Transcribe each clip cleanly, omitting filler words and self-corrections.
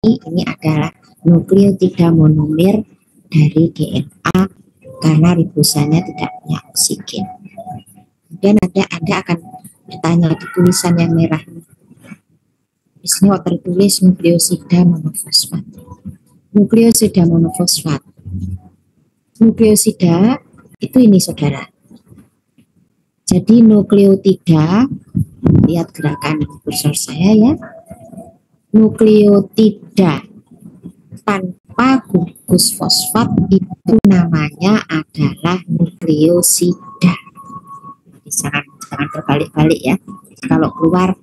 ini adalah nukleotida monomer dari DNA karena ribosanya tidak punya oksigen. Kemudian Anda akan bertanya di tulisan yang merah. Di sini tertulis nukleosida monofosfat. Nukleosida monofosfat. Nukleosida itu ini saudara. Jadi nukleotida, lihat gerakan kursor saya ya. Nukleotida tanpa gugus fosfat itu namanya adalah nukleosida. Jangan terbalik-balik ya. Kalau keluar,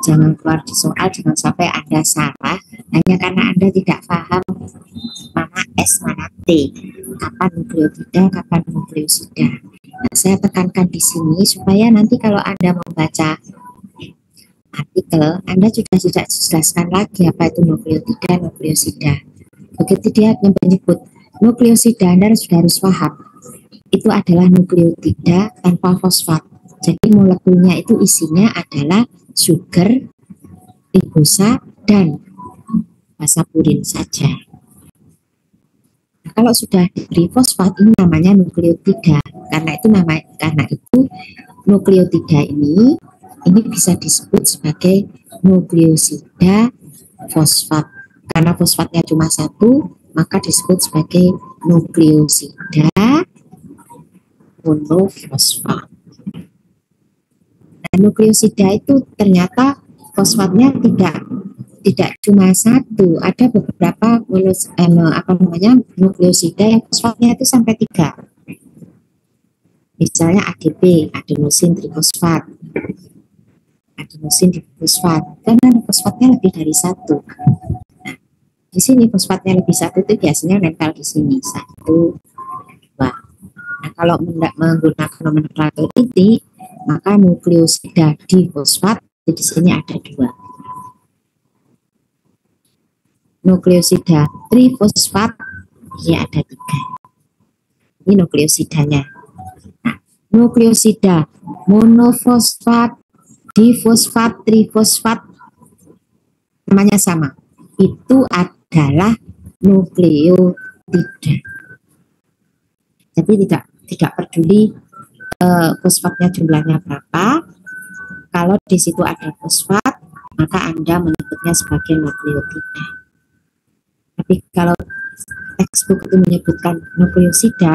jangan keluar di soal, jangan sampai Anda salah hanya karena Anda tidak paham mana S, mana T, kapan nukleotida, kapan nukleosida. Nah, saya tekankan di sini supaya nanti kalau Anda membaca artikel, Anda juga tidak jelaskan lagi apa itu nukleotida, nukleosida. Begitu dia menyebut nukleosida, Anda sudah harus paham itu adalah nukleotida tanpa fosfat. Jadi molekulnya itu isinya adalah sugar, ribosa, dan basa purin saja. Nah, kalau sudah diberi fosfat ini namanya nukleotida. Karena itu nukleotida ini bisa disebut sebagai nukleosida fosfat. Karena fosfatnya cuma satu, maka disebut sebagai nukleosida monofosfat. Nah, nukleosida itu ternyata fosfatnya tidak cuma satu, ada beberapa nukleosida yang fosfatnya itu sampai 3. Misalnya ADP, adenosin trifosfat, karena fosfatnya lebih dari 1. Nah, di sini fosfatnya lebih 1 itu biasanya nempel di sini 1, 2. Nah, kalau menggunakan nomenklatur inti, maka nukleosida difosfat di sini ada 2. Nukleosida trifosfat ini ada 3. Ini nukleosidanya. Nah, nukleosida monofosfat, difosfat, trifosfat namanya sama. Itu adalah nukleotida. Jadi tidak peduli fosfatnya jumlahnya berapa. Kalau di situ ada fosfat, maka Anda menyebutnya sebagai nukleotida. Tapi kalau textbook itu menyebutkan nukleosida,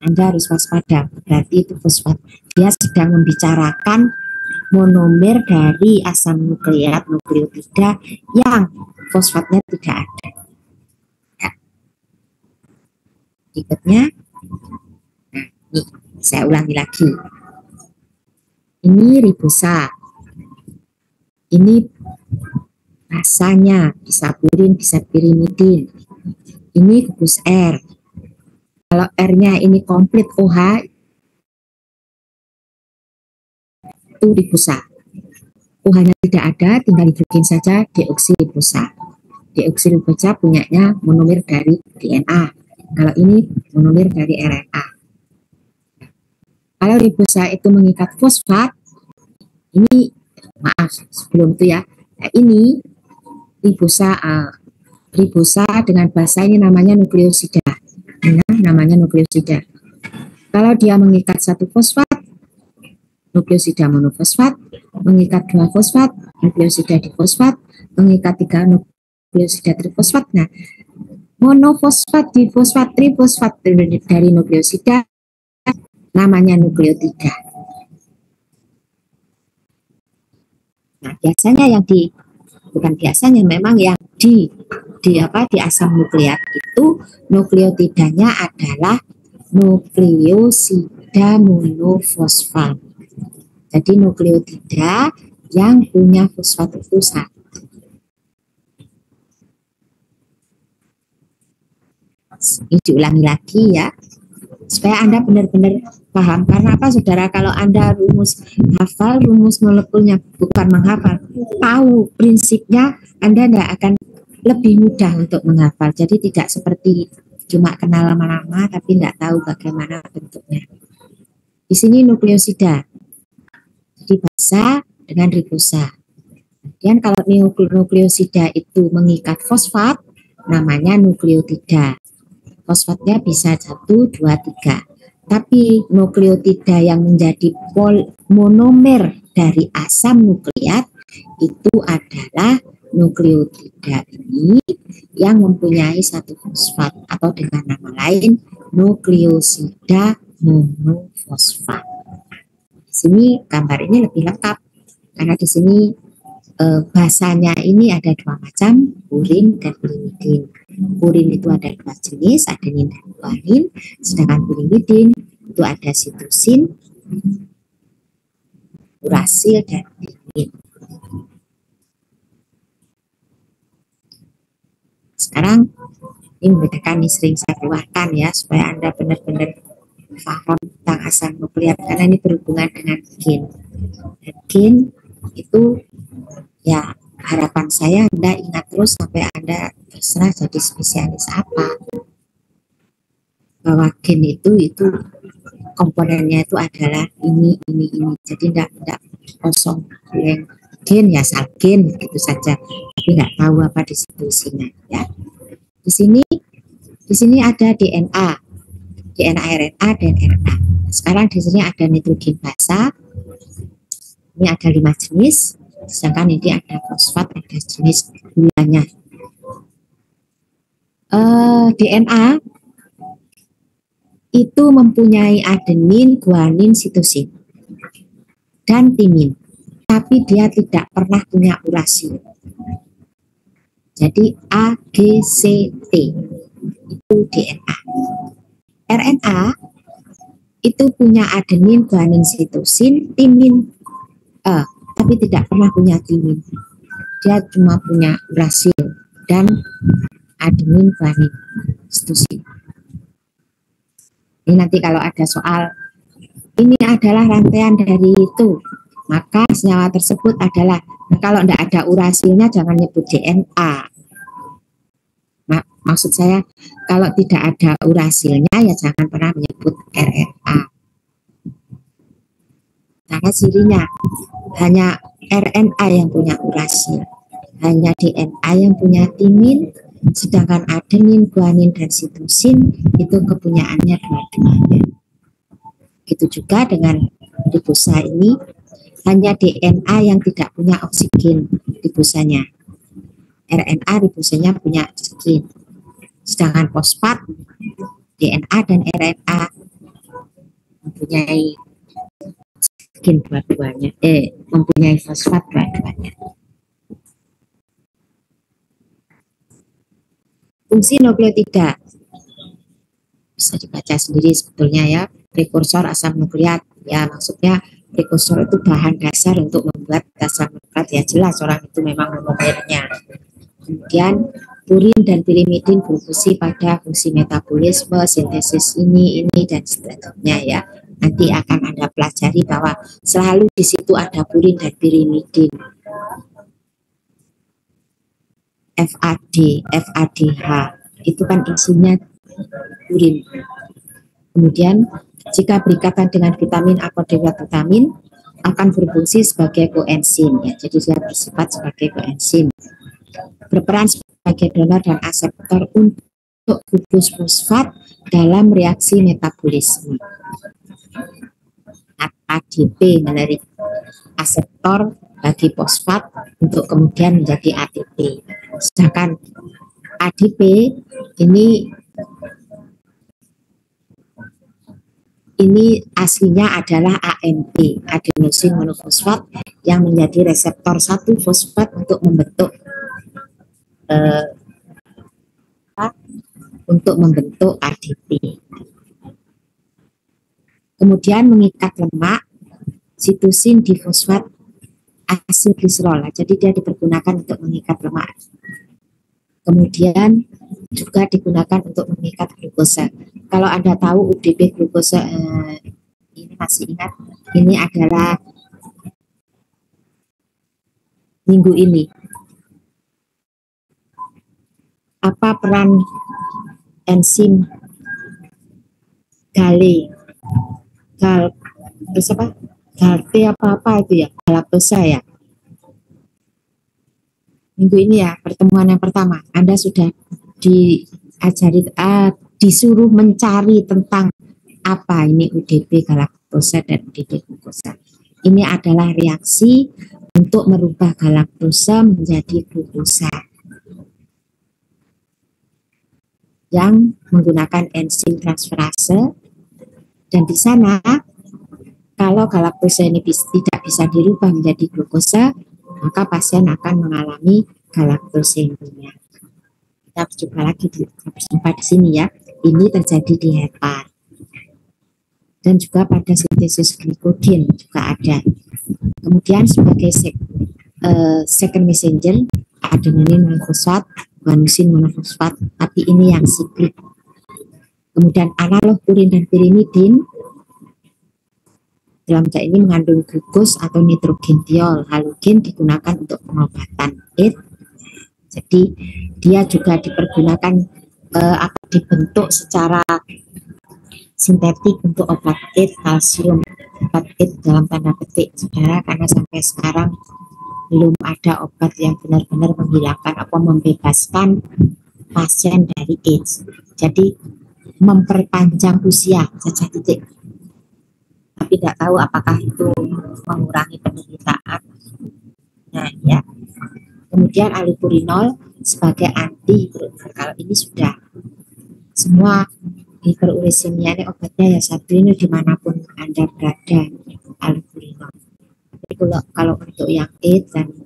Anda harus waspada, berarti itu fosfat. Dia sedang membicarakan monomer dari asam nukleat nukleotida yang fosfatnya tidak ada. Ya. Berikutnya, nah, ini saya ulangi lagi. Ini ribosa. Ini rasanya bisa purin, bisa pirimidin. Ini gugus R. Kalau R-nya ini komplit OH, itu ribosa. OH-nya tidak ada, tinggal hidrogen saja, deoksiribosa. Deoksiribosa punyanya monomer dari DNA. Kalau ini monomer dari RNA. Kalau ribosa itu mengikat fosfat, ini maaf sebelum itu ya. Nah, ini ribosa dengan bahasa ini namanya nukleosida. Namanya nukleosida. Kalau dia mengikat 1 fosfat, nukleosida monofosfat, mengikat 2 fosfat, nukleosida difosfat, mengikat 3 nukleosida trifosfat. Nah, monofosfat, difosfat, trifosfat dari nukleosida namanya nukleotida. Nah, biasanya memang yang di asam nukleat itu nukleotidanya adalah nukleosida monofosfat. Jadi nukleotida yang punya fosfat itu 1. Ini diulangi lagi ya, supaya Anda benar-benar paham. Karena apa saudara, kalau Anda hafal rumus molekulnya, bukan menghafal, tahu prinsipnya, Anda tidak akan lebih mudah untuk menghafal. Jadi tidak seperti cuma kenal lama-lama tapi tidak tahu bagaimana bentuknya. Di sini nukleosida, jadi basa dengan ribosa. Dan kalau nukleosida itu mengikat fosfat, namanya nukleotida. Fosfatnya bisa 1, 2, 3. Tapi nukleotida yang menjadi monomer dari asam nukleat itu adalah nukleotida ini yang mempunyai satu fosfat, atau dengan nama lain nukleosida monofosfat. Di sini gambar ini lebih lengkap karena di sini basanya ini ada dua macam, purin dan pirimidin. Purin itu ada dua jenis, adenin dan guanin, sedangkan pirimidin itu ada sitosin, urasil, dan timin. Sekarang ini membedakan, ini sering saya keluarkan ya supaya Anda benar-benar paham tentang asam nukleat karena ini berhubungan dengan gen. Dan gen itu ya harapan saya Anda ingat terus sampai Anda terserah jadi spesialis apa, bahwa gen itu komponennya itu adalah ini. Jadi tidak kosong yang gen ya asal gen gitu saja, tapi nggak tahu apa di situ isinya ya. Di sini ada DNA RNA dan RNA. Sekarang di sini ada nitrogen basa. Ini ada 5 jenis, sedangkan ini ada fosfat, ada jenis gulanya. DNA itu mempunyai adenin, guanin, sitosin, dan timin, tapi dia tidak pernah punya urasil. Jadi A, G, C, T itu DNA. RNA itu punya adenin, guanin, sitosin, timin, tapi tidak pernah punya timin. Dia cuma punya urasil dan adenin, guanin, sitosin. Ini nanti kalau ada soal, ini adalah rantaian dari itu, maka senyawa tersebut adalah, kalau tidak ada urasilnya jangan nyebut DNA. Nah, maksud saya kalau tidak ada urasilnya ya jangan pernah menyebut RNA. Karena cirinya hanya RNA yang punya urasil, hanya DNA yang punya timin, sedangkan adenin, guanin, dan sitosin itu kepunyaannya dua-duanya. Begitu juga dengan ribosa ini, hanya DNA yang tidak punya oksigen ribosanya. RNA ribosanya punya oksigen. Sedangkan fosfat, DNA dan RNA mempunyai oksigen dua-duanya, mempunyai fosfat dua-duanya. Fungsi nukleotida bisa dibaca sendiri sebetulnya ya, prekursor asam nukleat. Ya maksudnya prekursor itu bahan dasar untuk membuat asam nukleat, ya jelas orang itu memang monomernya. Kemudian purin dan pirimidin berfungsi pada fungsi metabolisme, sintesis ini dan seterusnya ya. Nanti akan Anda pelajari bahwa selalu di situ ada purin dan pirimidin. FAD, FADH itu kan isinya purin. Kemudian jika berikatan dengan vitamin atau derivat vitamin akan berfungsi sebagai koenzim ya. Jadi dia bersifat sebagai koenzim. Berperan sebagai donor dan aseptor untuk gugus fosfat dalam reaksi metabolisme. ADP menarik aseptor bagi fosfat untuk kemudian menjadi ATP. Sedangkan ADP ini aslinya adalah AMP, adenosin monofosfat, yang menjadi reseptor 1 fosfat untuk membentuk ADP. Kemudian mengikat lemak, sitosin difosfat asilglisrol. Jadi dia dipergunakan untuk mengikat lemak. Kemudian juga digunakan untuk mengikat glukosa. Kalau Anda tahu UDP glukosa, ini masih ingat, ini adalah minggu ini. Apa peran enzim galactose itu ya, galaktosa ya. minggu ini ya, pertemuan yang pertama, Anda sudah diajari, disuruh mencari tentang apa ini UDP galaktosa dan UDP glukosa. Ini adalah reaksi untuk merubah galaktosa menjadi glukosa yang menggunakan enzim transferase, dan di sana kalau galaktosa ini tidak bisa dirubah menjadi glukosa, maka pasien akan mengalami galaktosemia. Kita berjumpa lagi di sini ya. Ini terjadi di hepat. Dan juga pada sintesis glikodin juga ada. Kemudian sebagai second messenger, adenin monofosfat, guanosin monofosfat, tapi ini yang siklik. Kemudian analog purin dan pirimidin dalam zat ini mengandung glukos atau nitrogentiol. Halogen digunakan untuk pengobatan AIDS. Jadi dia juga dipergunakan dibentuk secara sintetik untuk obat AIDS kalsium. Obat AIDS dalam tanda petik, saudara, karena sampai sekarang belum ada obat yang benar-benar menghilangkan atau membebaskan pasien dari AIDS. Jadi memperpanjang usia saja, titik. Tapi tidak tahu apakah itu mengurangi penderitaan. Nah ya. Kemudian allopurinol sebagai anti hiperuresemia. Kalau ini sudah semua hiperuresemia, ini obatnya ya Sabrina dimanapun Anda berada, allopurinol. Tapi kalau untuk yang AIDS dan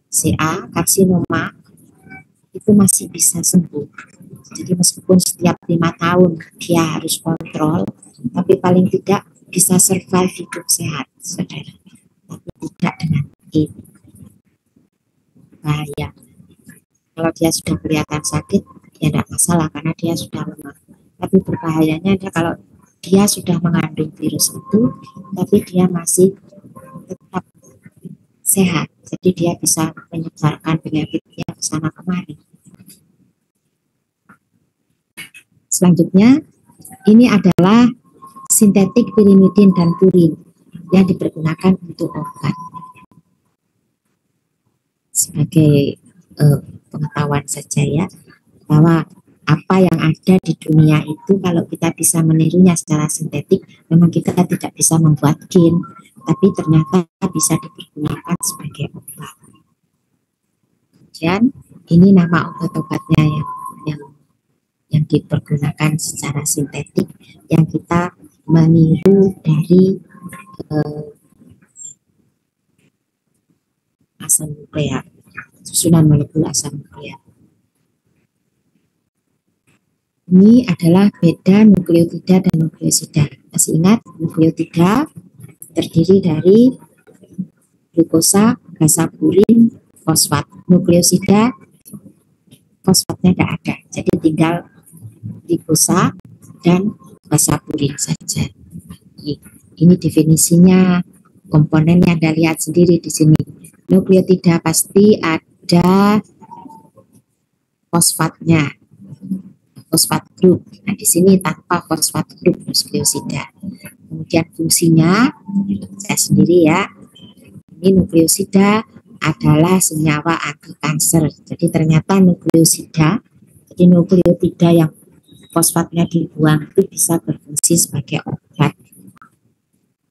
CA, karsinoma, itu masih bisa sembuh. Jadi meskipun setiap 5 tahun dia harus kontrol, tapi paling tidak bisa survive hidup sehat, saudara. Tapi tidak dengan AIDS. Bahaya. Kalau dia sudah kelihatan sakit, ya tidak masalah karena dia sudah lemah. Tapi berbahayanya ada kalau dia sudah mengandung virus itu, tapi dia masih tetap sehat. Jadi dia bisa menyebarkan penyakitnya ke sana kemari. Selanjutnya, ini adalah sintetik pirimidin dan purin yang dipergunakan untuk obat. Sebagai pengetahuan saja ya, bahwa apa yang ada di dunia itu kalau kita bisa menirunya secara sintetik, memang kita tidak bisa membuat gen, tapi ternyata bisa dipergunakan sebagai obat. Dan ini nama obat-obatnya yang dipergunakan secara sintetik, yang kita meniru dari asam nukleat, susunan molekul asam nukleat. Ini adalah beda nukleotida dan nukleosida. Masih ingat, nukleotida terdiri dari glukosa, basa purin, fosfat. Nukleosida fosfatnya tidak ada, jadi tinggal glukosa dan basa purin saja. Ini definisinya, komponennya Anda lihat sendiri di sini. Nukleotida pasti ada fosfatnya, fosfat grup. Nah, di sini tanpa fosfat grup nukleosida. Kemudian fungsinya, saya sendiri ya, ini nukleosida adalah senyawa anti kanker. Jadi ternyata nukleosida, jadi nukleotida yang fosfatnya dibuang itu bisa berfungsi sebagai obat.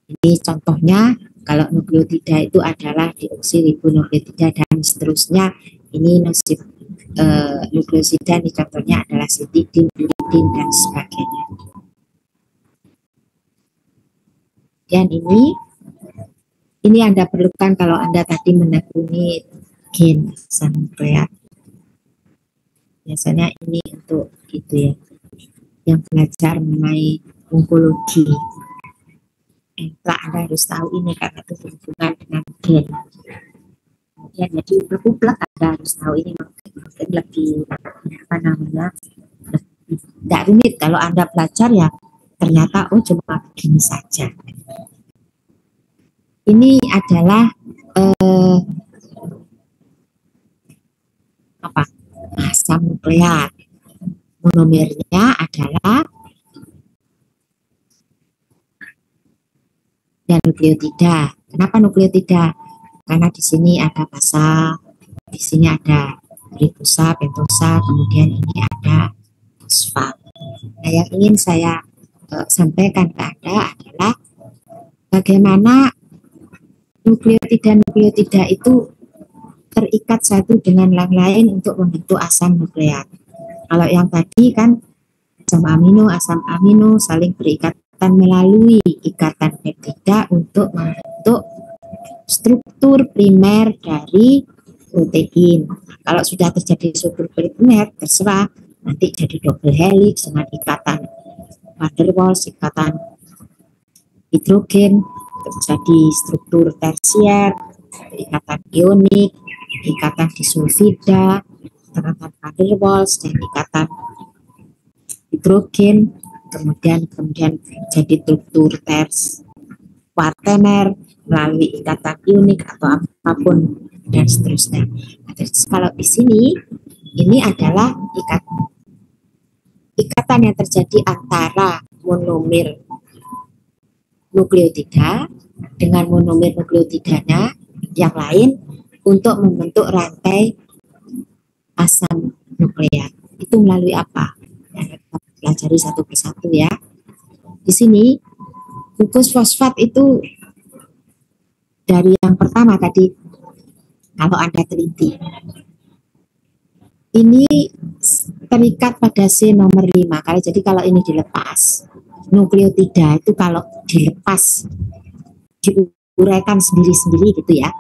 Ini contohnya, kalau nukleotida itu adalah deoksiribonukleotida dan seterusnya. Ini nukleosida, ini contohnya adalah sitidin, pyridin, dan sebagainya. Dan ini Anda perlukan kalau Anda tadi menekuni gen asam nukleat. Biasanya ini untuk gitu ya, yang belajar mengenai onkologi. Anda harus tahu ini karena itu berhubungan dengan gen. Ya, jadi uplek Anda harus tahu ini mungkin lebih apa namanya, tidak rumit. Kalau Anda belajar ya ternyata cuma begini saja. Ini adalah asam nukleat. Monomernya adalah dan nukleotida. Kenapa nukleotida? Karena di sini ada basa Di sini ada ribosa, pentosa, kemudian ini ada fosfat. Nah, yang ingin saya sampaikan ke Anda adalah bagaimana nukleotida itu terikat satu dengan yang lain untuk membentuk asam nukleat. Kalau yang tadi kan asam amino saling berikatan melalui ikatan peptida untuk membentuk struktur primer dari protein. Kalau sudah terjadi struktur primer, terserah nanti jadi double helix dengan ikatan van der Waals, ikatan hidrogen, terjadi struktur tersier, ikatan ionik, ikatan disulfida, ikatan van der Waals, dan ikatan hidrogen, kemudian jadi struktur ters kuaterner melalui ikatan ionik atau apapun dan seterusnya. Nah, terus kalau di sini ini adalah ikatan yang terjadi antara monomer nukleotida dengan monomer nukleotidanya yang lain untuk membentuk rantai asam nukleat. Itu melalui apa? Ya, kita pelajari satu persatu ya. Di sini gugus fosfat itu dari yang pertama tadi, kalau Anda teliti, ini terikat pada C nomor 5. Jadi kalau ini dilepas, nukleotida itu kalau dilepas, diuraikan sendiri-sendiri gitu ya,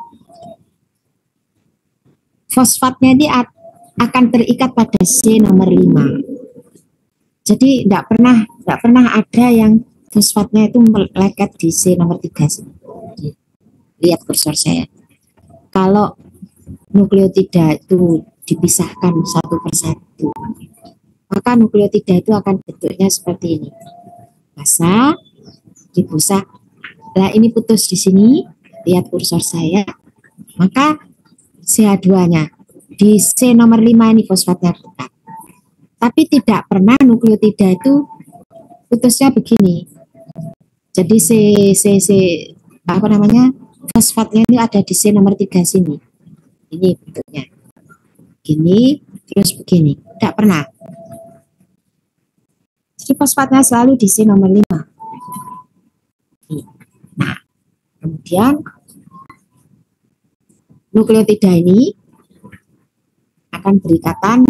fosfatnya ini akan terikat pada C nomor 5. Jadi tidak pernah ada yang fosfatnya itu melekat di C nomor 3. Lihat kursor saya. Kalau nukleotida itu dipisahkan satu persatu, maka nukleotida itu akan bentuknya seperti ini. Basa, dibusa. Nah, ini putus di sini. Lihat kursor saya. Maka CH2-nya di C nomor 5 ini fosfatnya dekat. Tapi tidak pernah nukleotida itu putusnya begini. Jadi fosfatnya ini ada di C nomor 3 sini. Ini bentuknya. Begini, terus begini. Tidak pernah. Jadi fosfatnya selalu di C nomor 5. Nah, kemudian nukleotida ini akan berikatan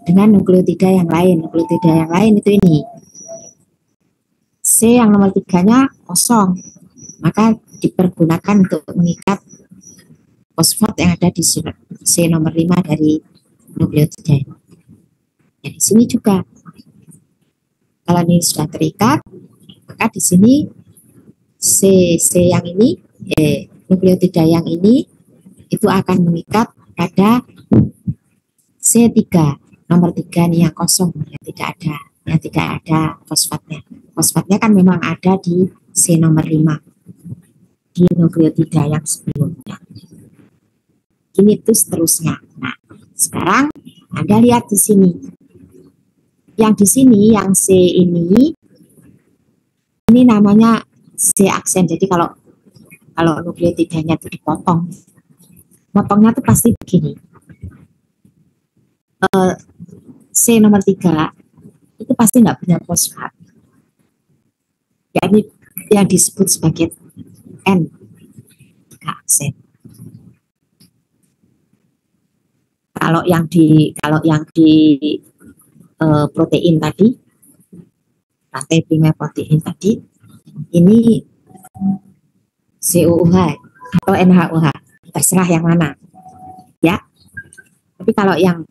dengan nukleotida yang lain. Nukleotida yang lain itu ini. C yang nomor 3-nya kosong. Maka dipergunakan untuk mengikat fosfat yang ada di C nomor 5 dari nukleotida. Ya, di sini juga. Kalau ini sudah terikat, maka di sini C yang ini, nukleotida yang ini itu akan mengikat pada C3 nomor 3 ini yang kosong, yang tidak ada fosfatnya. Fosfatnya kan memang ada di C nomor 5 di nukleotida yang sebelumnya. Ini terus seterusnya. Nah, sekarang Anda lihat di sini. Yang di sini, yang C ini namanya C aksen. Jadi kalau nukleotidanya itu dipotong, potongnya itu pasti begini. C nomor 3 itu pasti nggak punya fosfat. Ya, ini yang disebut sebagai N aksen. Kalau yang di protein tadi, rantai primer protein tadi, ini COOH atau NHOH, terserah yang mana, ya. Tapi kalau yang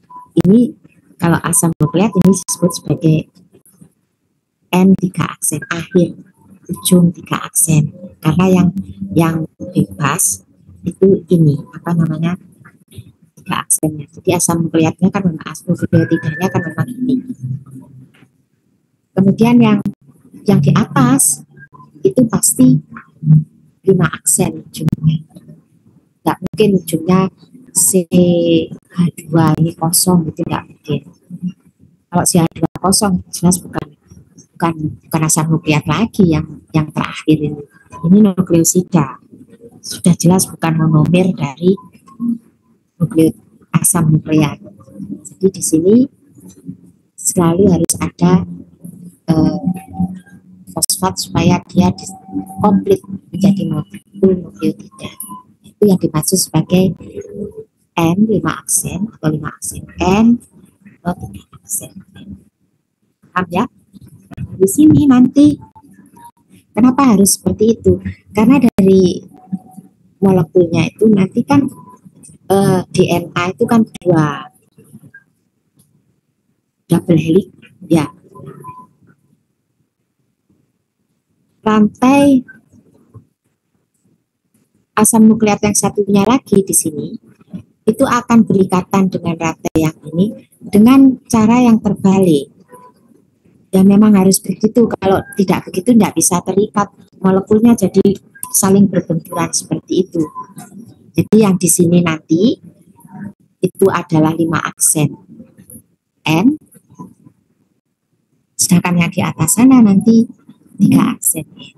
ini, kalau asam nukleat ini disebut sebagai N3 aksen, akhir ujung 3 aksen, karena yang bebas itu ini apa namanya 3 aksennya. Jadi asam nukleatnya kan memang nukleotidanya kan memang ini. Kemudian yang di atas itu pasti 5 aksen ujungnya. Tidak mungkin ujungnya CH2 ini kosong, itu tidak mungkin. Kalau CH2 kosong jelas bukan asam nukleat lagi yang terakhir ini. Ini nukleosida. Sudah jelas bukan monomer dari asam nukleat. Jadi di sini selalu harus ada fosfat supaya dia komplit menjadi molekul nukleotida. Itu yang dimaksud sebagai N 5 aksen atau 5 aksen N atau 3 aksen. Paham ya? Di sini nanti kenapa harus seperti itu? Karena dari molekulnya itu nanti kan DNA itu kan dua double helix ya. Rantai asam nukleat yang satunya lagi di sini itu akan berikatan dengan rantai yang ini dengan cara yang terbalik. Ya memang harus begitu, kalau tidak begitu tidak bisa terikat, molekulnya jadi saling berbenturan seperti itu. Jadi yang di sini nanti itu adalah 5 aksen N, sedangkan yang di atas sana nanti 3 aksen N.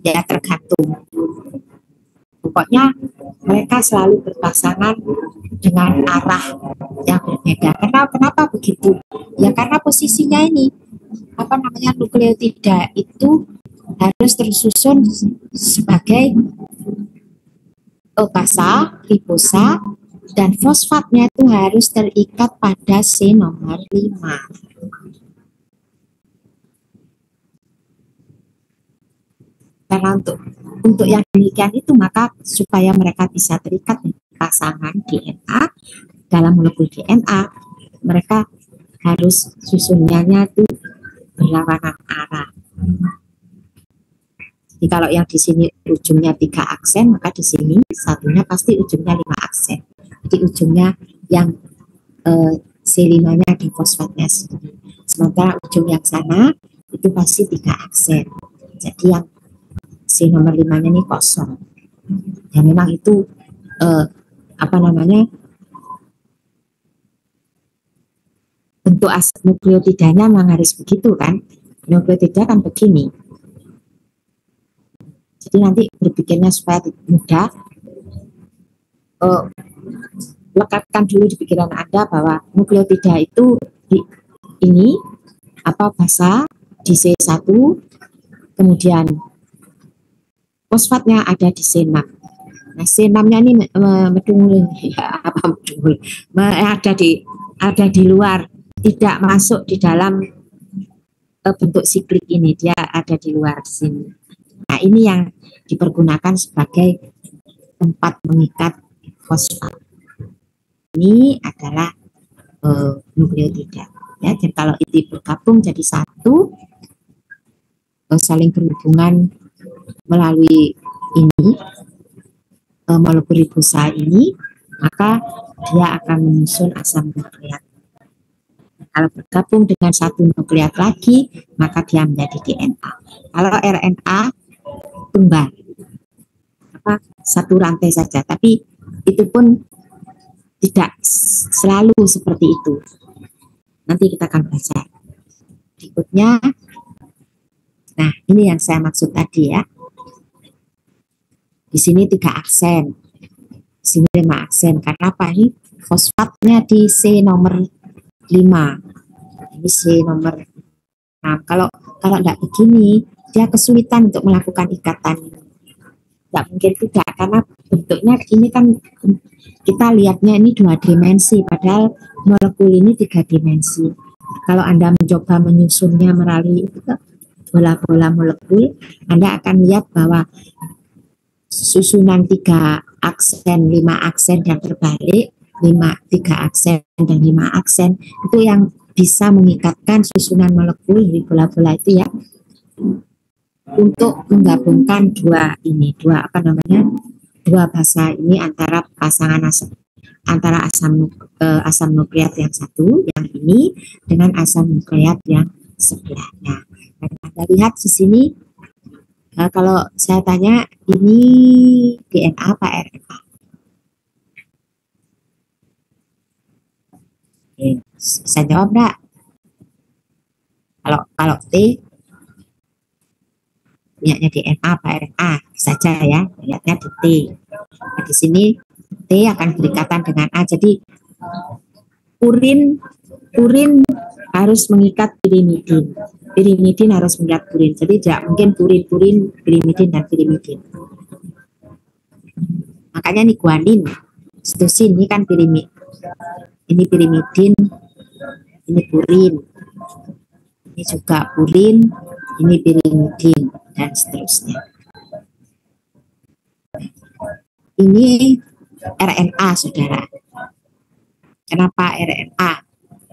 Ya tergantung. Pokoknya mereka selalu berpasangan dengan arah yang berbeda. Kenapa begitu? Ya karena posisinya ini nukleotida itu harus tersusun sebagai basa, ribosa, dan fosfatnya itu harus terikat pada C nomor 5. Karena untuk yang demikian itu, maka supaya mereka bisa terikat dengan pasangan DNA dalam molekul DNA, mereka harus susunannya itu berlawanan arah. Jadi kalau yang di sini ujungnya 3 aksen, maka di sini satunya pasti ujungnya 5 aksen. Jadi ujungnya yang C5-nya di fosfatnya sendiri. Sementara ujung yang sana itu pasti 3 aksen. Jadi yang C nomor 5-nya ini kosong. Ya memang itu bentuk nukleotidanya memang harus begitu kan. Nukleotida kan begini. Jadi nanti berpikirnya supaya mudah, lekatkan dulu di pikiran Anda bahwa nukleotida itu ini basa di C1, kemudian fosfatnya ada di C6. Nah, C6-nya ini ada di luar, tidak masuk di dalam bentuk siklik ini, dia ada di luar sini. Nah, ini yang dipergunakan sebagai tempat mengikat fosfat. Ini adalah nukleotida. Ya, dan kalau itu bergabung jadi satu, saling berhubungan melalui ini molekul ribosa ini, maka dia akan menyusun asam nukleat. Kalau bergabung dengan satu nukleat lagi, maka dia menjadi DNA. Kalau RNA tunggal, satu rantai saja, tapi itu pun tidak selalu seperti itu. Nanti kita akan baca berikutnya. Nah, ini yang saya maksud tadi ya. Di sini 3 aksen, di sini 5 aksen. Karena apa? Ini fosfatnya di C nomor 5. Ini C nomor 6. Kalau tidak begini, dia kesulitan untuk melakukan ikatan. Tidak mungkin tidak, karena bentuknya ini kan kita lihatnya ini 2 dimensi, padahal molekul ini 3 dimensi. Kalau Anda mencoba menyusunnya melalui bola-bola molekul, Anda akan lihat bahwa susunan 3 aksen, 5 aksen dan terbalik, 3 aksen dan 5 aksen, itu yang bisa mengikatkan susunan molekul di bola-bola itu ya, untuk menggabungkan dua basa ini antara pasangan antara asam nukleat yang satu, yang ini, dengan asam nukleat yang sebelahnya. Dan Anda lihat di sini, kalau saya tanya ini DNA apa RNA? Oke, saya jawab enggak? Kalau T lihatnya DNA apa RNA saja ya, lihatnya di T. Nah, di sini T akan berikatan dengan A, jadi Purin harus mengikat pirimidin. Pirimidin harus mengikat purin. Jadi tidak mungkin purin, pirimidin, dan pirimidin. Makanya ini guanin, sitosin ini kan pirimid. Ini pirimidin, ini purin. Ini juga purin, ini pirimidin, dan seterusnya. Ini RNA, saudara. Kenapa RNA?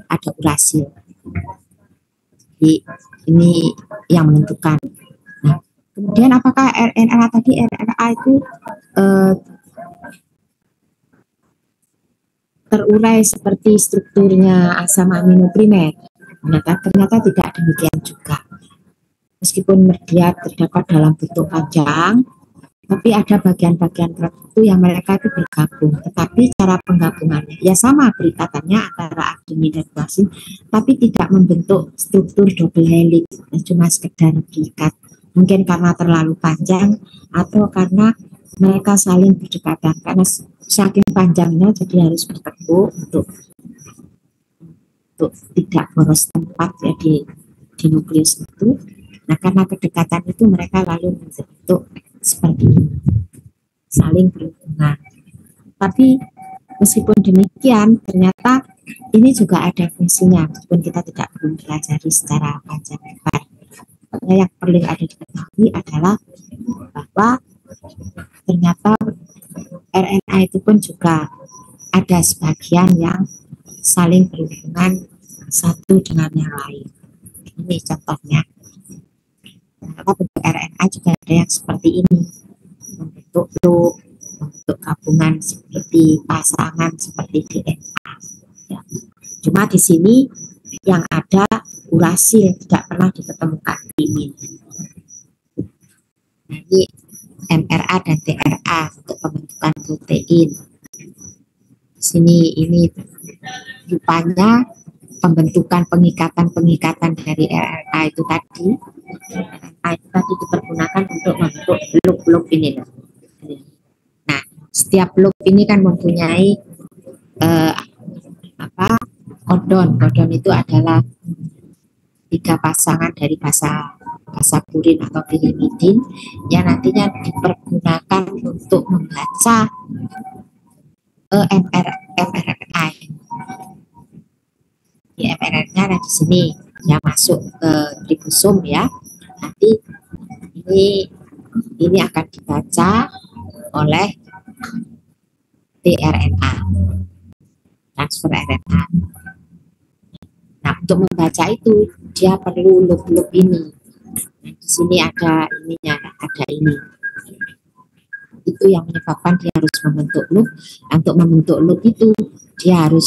Ada urasil. Jadi ini yang menentukan. Nah, kemudian apakah RNA tadi, RNA itu terurai seperti strukturnya asam amino primer? Ternyata tidak demikian juga. Meskipun dia terdapat dalam bentuk panjang, tapi ada bagian-bagian tertentu yang mereka itu bergabung. Tetapi cara penggabungannya ya sama, perikatannya antara adenin dan guanin, tapi tidak membentuk struktur double helix, cuma sekedar diikat. Mungkin karena terlalu panjang atau karena mereka saling berdekatan. Karena saking panjangnya jadi harus bertepuk untuk tidak boros tempat ya di nukleus itu. Nah, karena kedekatan itu mereka lalu membentuk seperti ini, saling berhubungan. Tapi meskipun demikian, ternyata ini juga ada fungsinya, meskipun kita tidak perlu pelajari secara panjang lebar. Yang perlu ada diketahui adalah bahwa ternyata RNA itu pun juga ada sebagian yang saling berhubungan satu dengan yang lain. Ini contohnya. Bentuk RNA juga ada yang seperti ini, membentuk loop, membentuk gabungan seperti pasangan seperti DNA. Ya. Cuma di sini yang ada urasil, tidak pernah diketemukan timin. Nah, ini mRA dan tRA untuk pembentukan protein. Di sini ini rupanya pembentukan pengikatan dari RNA itu tadi. RNA itu tadi dipergunakan untuk membentuk loop ini. Nah, setiap loop ini kan mempunyai kodon. Kodon itu adalah 3 pasangan dari basa purin atau pirimidin yang nantinya dipergunakan untuk membaca mRNA. Di mRNA ada di sini yang masuk ke ribosom ya. Nanti ini akan dibaca oleh tRNA, transfer RNA. Nah, untuk membaca itu dia perlu loop ini. Nah, di sini ada ininya, ada ini. Itu yang menyebabkan dia harus membentuk loop. Untuk membentuk loop itu dia harus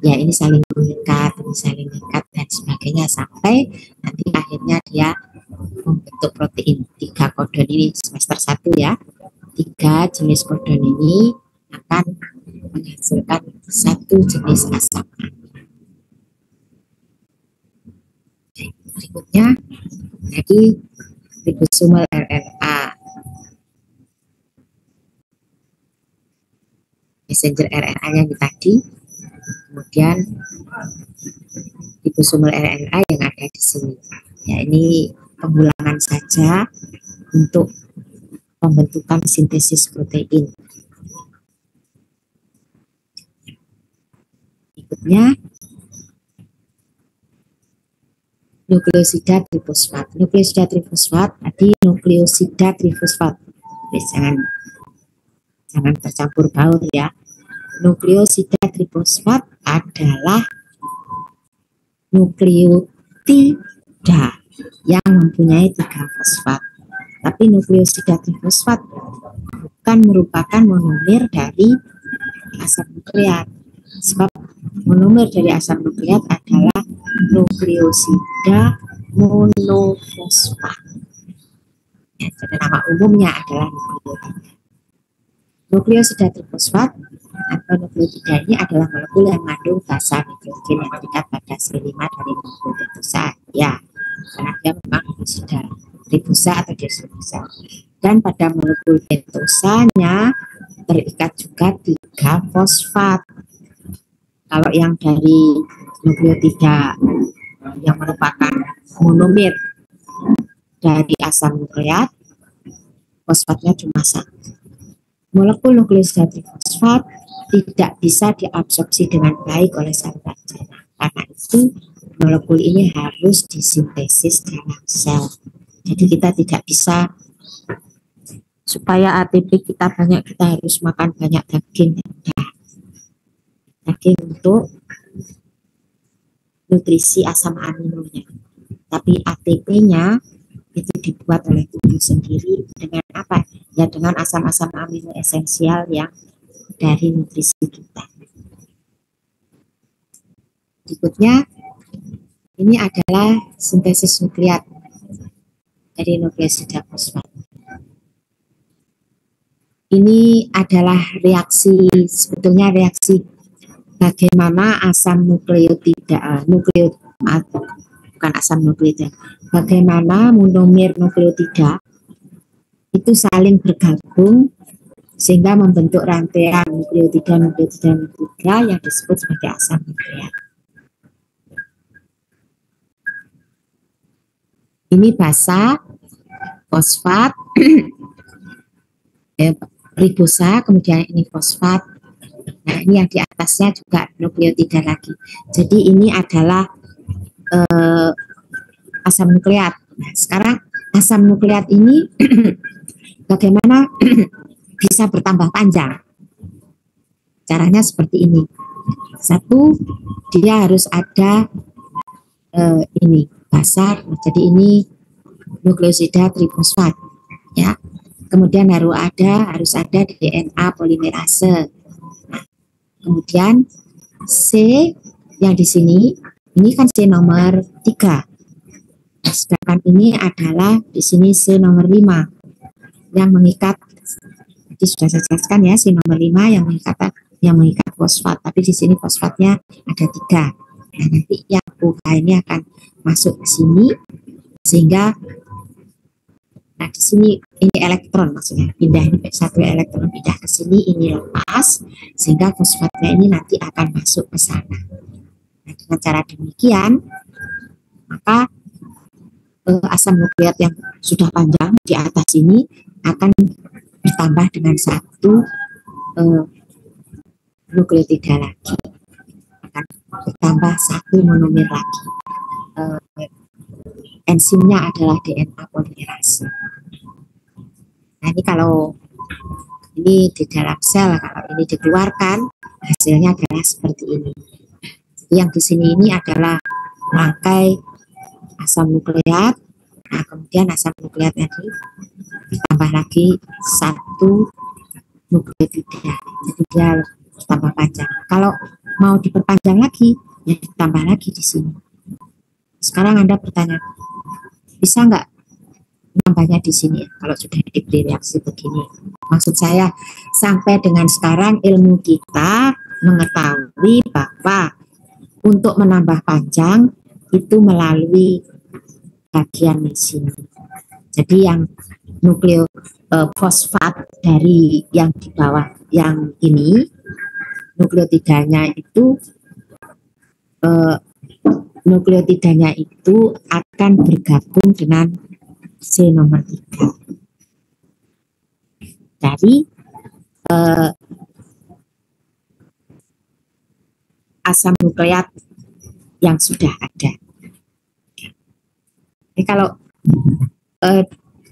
ya ini saling mengikat, dan sebagainya sampai nanti akhirnya dia membentuk protein. 3 kodon ini semester 1 ya. 3 jenis kodon ini akan menghasilkan 1 jenis asam amino. Berikutnya jadi ribosomal RNA, messenger RNA yang tadi, kemudian ribosomal RNA yang ada di sini. Ya, ini pengulangan saja untuk pembentukan sintesis protein. Berikutnya nukleosida trifosfat. Nukleosida trifosfat tadi nukleosida trifosfat. Jangan tercampur baur ya. Nukleosida trifosfat adalah nukleotida yang mempunyai 3 fosfat. Tapi nukleosida trifosfat bukan merupakan monomer dari asam nukleat. Sebab monomer dari asam nukleat adalah nukleosida monofosfat. Ya, jadi nama umumnya adalah nukleotida. Nukleosida trifosfat atau nukleotida ini adalah molekul yang mengandung basa nitrogen yang terikat pada sel 5 dari molekul pentosa. Ya, karena dia memang nukleosida trifosa atau deoksiribosa. Dan pada molekul pentosanya terikat juga 3 fosfat. Kalau yang dari nukleotida yang merupakan monomer dari asam nukleat, fosfatnya cuma satu. Molekul nukleosida trifosfat tidak bisa diabsorpsi dengan baik oleh saluran cerna. Karena itu molekul ini harus disintesis dalam sel. Jadi kita tidak bisa, supaya ATP kita banyak, kita harus makan banyak daging. Daging untuk nutrisi asam aminonya. Tapi ATP-nya itu dibuat oleh tubuh sendiri dengan apa? Ya dengan asam-asam amino esensial yang dari nutrisi kita. Berikutnya, ini adalah sintesis nukleat dari nukleosida fosfat. Ini adalah reaksi, sebetulnya reaksi bagaimana asam nukleotida, bukan asam nukleotida, bagaimana monomer nukleotida itu saling bergabung sehingga membentuk rantaian nukleotida yang disebut sebagai asam nukleat. Ini basa, fosfat, ribosa, kemudian ini fosfat. Nah, ini yang di atasnya juga nukleotida lagi. Jadi ini adalah asam nukleat. Nah, sekarang asam nukleat ini bagaimana bisa bertambah panjang? Caranya seperti ini. Satu, dia harus ada ini basa. Jadi ini nukleosida trifosfat, ya. Kemudian harus ada DNA polimerase. Nah, kemudian C yang di sini, ini kan C nomor 3. Sedangkan ini adalah di sini C nomor 5 yang mengikat. Jadi sudah saya jelaskan ya, C nomor 5 yang mengikat fosfat, tapi di sini fosfatnya ada 3. Nah, nanti yang OH ini akan masuk ke sini sehingga nah di sini ini elektron, maksudnya pindah ini satu elektron pindah ke sini, ini lepas sehingga fosfatnya ini nanti akan masuk ke sana. Nah, dengan cara demikian maka asam nukleat yang sudah panjang di atas ini akan bertambah dengan satu nukleotida lagi, akan bertambah satu monomer lagi. Enzimnya adalah DNA polimerase. Nah, ini kalau ini di dalam sel, kalau ini dikeluarkan hasilnya adalah seperti ini. Jadi yang di sini ini adalah rangkai asam nukleat. Nah, kemudian asam nukleat tadi ditambah lagi satu nukleotida. Jadi dia tambah panjang. Kalau mau diperpanjang lagi, ya ditambah lagi di sini. Sekarang Anda bertanya, bisa nggak nambahnya di sini kalau sudah diberi reaksi begini? Maksud saya, sampai dengan sekarang ilmu kita mengetahui bahwa untuk menambah panjang itu melalui bagian di sini. Jadi yang fosfat dari yang di bawah yang ini, nukleotidanya itu akan bergabung dengan C nomor 3 dari asam nukleat yang sudah ada. Jadi kalau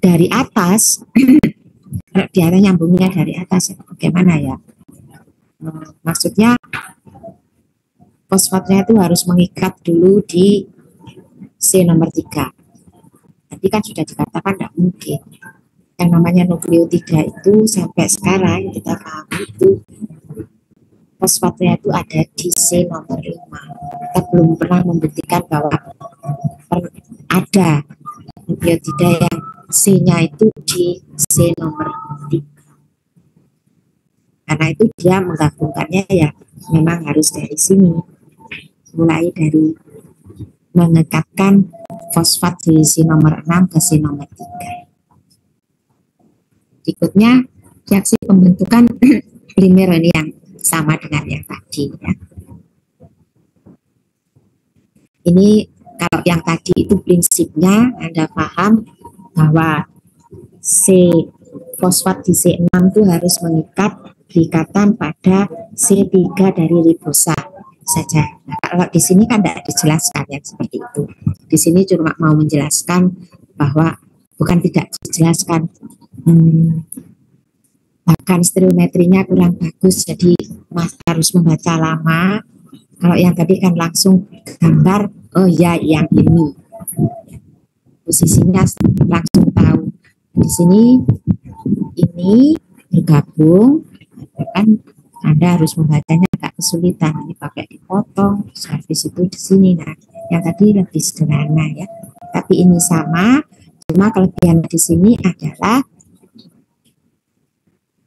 dari atas, dia nyambungnya dari atas, bagaimana ya? Maksudnya fosfatnya itu harus mengikat dulu di C nomor 3. Tapi kan sudah dikatakan tidak mungkin. Yang namanya nukleotida itu sampai sekarang kita pahami itu fosfatnya itu ada di C nomor 5. Kita belum pernah membuktikan bahwa ada nukleotida yang C-nya itu di C nomor 3. Karena itu dia menggabungkannya ya memang harus dari sini. Mulai dari mengekatkan fosfat di C nomor 6 ke C nomor 3. Berikutnya reaksi pembentukan polimer ini yang sama dengan yang tadi ya. Ini kalau yang tadi itu prinsipnya Anda paham bahwa C fosfat di C6 itu harus mengikat ikatan pada C3 dari ribosa saja. Nah, kalau di sini kan tidak dijelaskan yang seperti itu. Di sini cuma mau menjelaskan bahwa bukan tidak dijelaskan, bahkan stereometrinya kurang bagus, jadi Mas harus membaca lama. Kalau yang tadi kan langsung gambar, oh ya yang ini posisinya langsung tahu. Di sini ini bergabung, kan Anda harus membacanya agak kesulitan. Ini pakai dipotong, habis itu di sini. Nah, yang tadi lebih sederhana ya. Tapi ini sama, cuma kelebihan di sini adalah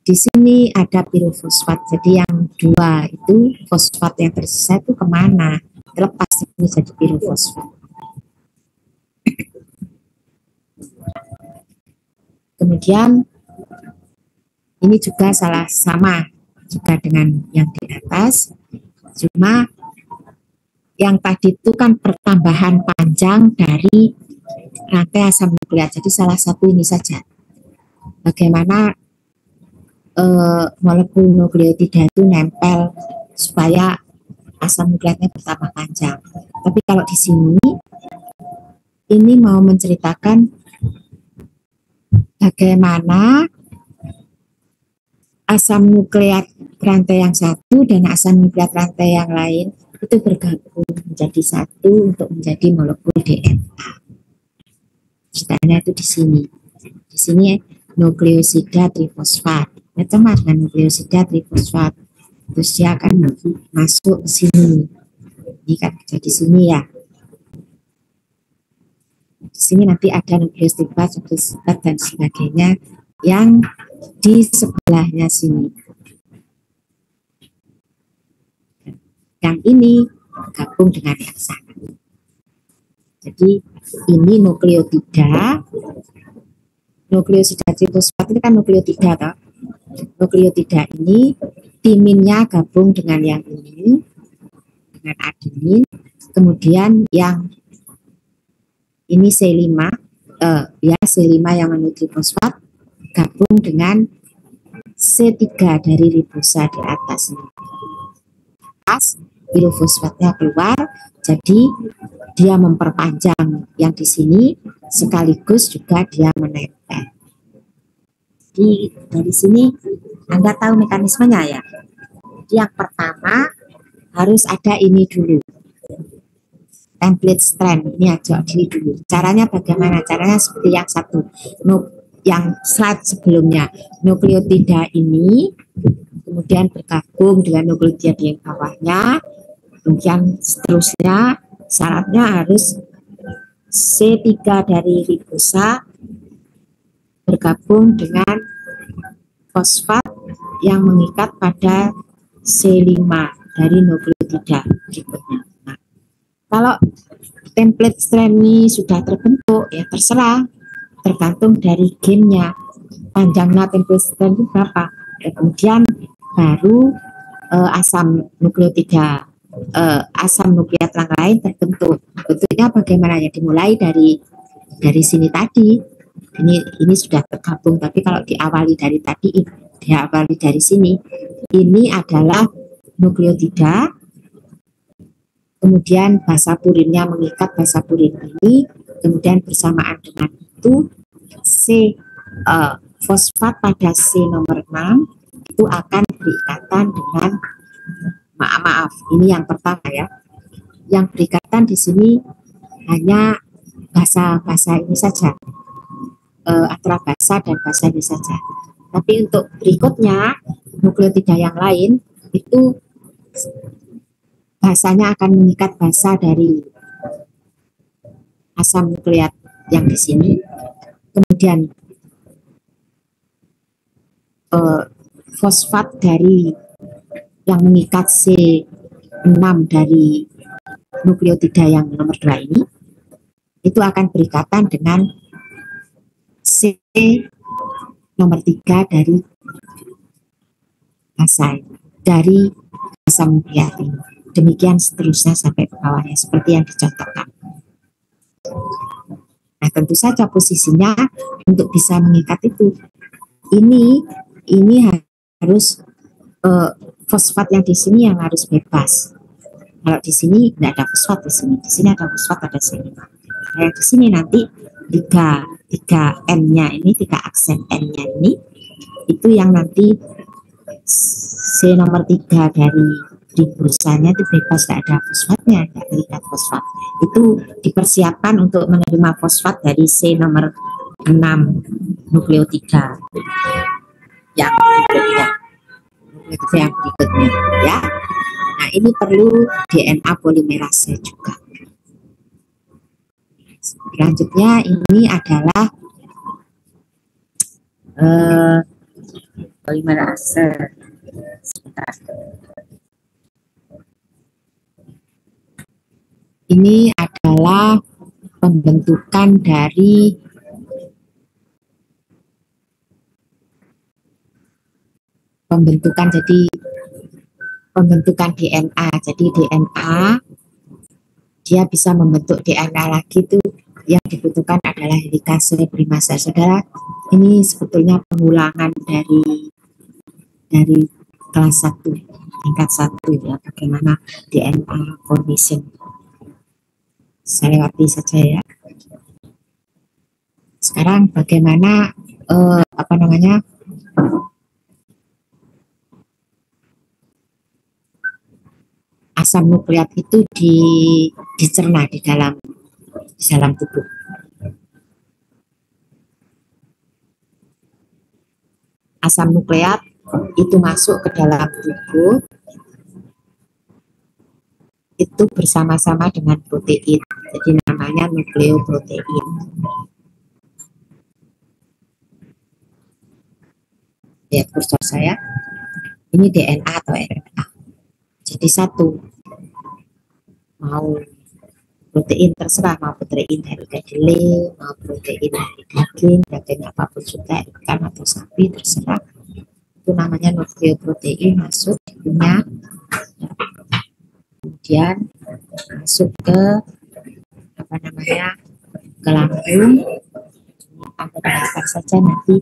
di sini ada pirofosfat. Jadi yang dua itu fosfat yang tersisa itu kemana? Terlepas ini jadi pirofosfat. Kemudian ini juga sama juga dengan yang di atas, cuma yang tadi itu kan pertambahan panjang dari rantai asam nukleat. Jadi salah satu ini saja. Bagaimana molekul nukleotida itu nempel supaya asam nukleatnya bertambah panjang. Tapi kalau di sini ini mau menceritakan bagaimana asam nukleat rantai yang satu dan asam nukleat rantai yang lain itu bergabung menjadi satu untuk menjadi molekul DNA. Ceritanya itu di sini. Di sini nukleosida trifosfat. Macam dengan nukleosida trifosfat. Terus dia akan masuk ke sini. Ini kan jadi sini ya. Di sini nanti ada nukleosida dan sebagainya yang di sebelahnya sini. Yang ini gabung dengan yang sana. Jadi ini nukleotida trifosfat ini kan nukleotida toh. Nukleotida ini timinnya gabung dengan yang ini, dengan adenin. Kemudian yang ini C5 ya C5 yang mengandung fosfat gabung dengan C3 dari ribosa di atas ini. Pas pirofosfatnya keluar, jadi dia memperpanjang yang di sini sekaligus juga dia menempel. Jadi dari sini Anda tahu mekanismenya ya. Yang pertama harus ada ini dulu. Template strand ini aja dulu. Caranya bagaimana? Caranya seperti yang satu. Yang slide sebelumnya, nukleotida ini kemudian bergabung dengan nukleotida yang bawahnya, kemudian seterusnya syaratnya harus C3 dari ribosa bergabung dengan fosfat yang mengikat pada C5 dari nukleotida berikutnya. Nah, kalau template strand ini sudah terbentuk, ya terserah, tergantung dari gennya. Panjangnya template strand itu berapa? Kemudian baru asam nukleotida, asam nukleat yang lain terbentuk. Bentuknya bagaimana ya? Dimulai dari sini tadi. Ini sudah tergabung, tapi kalau diawali dari tadi, diawali dari sini, ini adalah nukleotida. Kemudian basa purinnya mengikat basa purin ini, kemudian bersamaan dengan itu fosfat pada C nomor 6 itu akan berikatan dengan maaf ini yang pertama ya. Yang berikatan di sini hanya basa ini saja, antara basa dan basa ini saja. Tapi untuk berikutnya nukleotida yang lain itu basanya akan mengikat basa dari asam nukleat yang di sini. Kemudian fosfat dari yang mengikat C6 dari nukleotida yang nomor 2 ini itu akan berikatan dengan C nomor 3 dari basa dari asam nukleat ini. demikian seterusnya sampai ke bawahnya seperti yang dicontohkan. Nah, tentu saja posisinya untuk bisa mengikat itu ini harus fosfat yang di sini yang harus bebas. Kalau di sini tidak ada fosfat di sini ada fosfat ada sini. Nah, di sini nanti tiga N-nya ini, 3 aksen N-nya ini, itu yang nanti C nomor 3 dari di bursanya itu bebas, tidak ada fosfatnya, tidak terikat fosfat. Itu dipersiapkan untuk menerima fosfat dari C nomor 6 nukleotida yang berikutnya. Yang berikutnya ya. Nah, ini perlu DNA polimerase juga. Selanjutnya ini adalah polimerase. Sebentar. Ini adalah pembentukan dari pembentukan DNA. Jadi DNA dia bisa membentuk DNA lagi, itu yang dibutuhkan adalah helikase primase. Saudara, ini sebetulnya pengulangan dari kelas 1 tingkat 1 ya, bagaimana DNA formation. Saya lewati saja ya. Sekarang bagaimana asam nukleat itu dicerna di dalam tubuh. Asam nukleat itu masuk ke dalam tubuh itu bersama-sama dengan protein, jadi namanya nukleoprotein. Lihat kursor saya, ini DNA atau RNA. Jadi satu, mau protein terserah, mau protein dari kedelai, mau protein dari daging apapun juga, ikan atau sapi terserah. Itu namanya nukleoprotein, masuk punya, kemudian masuk ke ke lambung. Apa saja nanti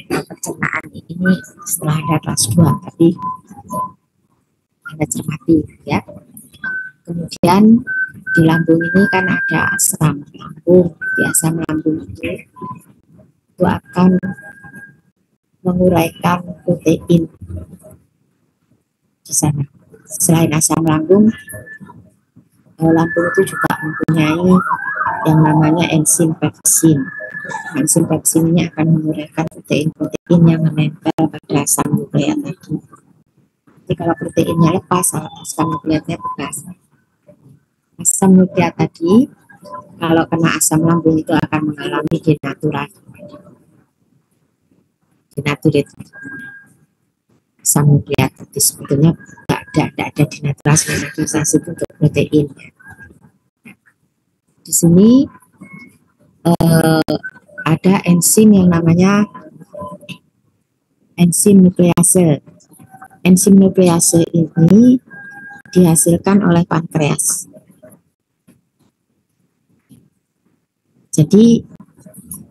pencernaan ini setelah ada kelas 2, tapi Anda cermati ya. Kemudian di lambung ini kan ada asam lambung. Di asam lambung itu akan menguraikan protein di sana. Selain asam lambung, lambung itu juga mempunyai yang namanya enzim pepsin. Enzim pepsin ini akan menguraikan protein-protein yang menempel pada asam nukleat tadi. Jadi kalau proteinnya lepas, asam nukleatnya bebas. Asam nukleat tadi kalau kena asam lambung itu akan mengalami denaturasi. Asam nukleat tadi sebetulnya tidak ada denaturasi untuk protein. Di sini ada enzim yang namanya enzim nuklease. Enzim nuklease ini dihasilkan oleh pankreas. Jadi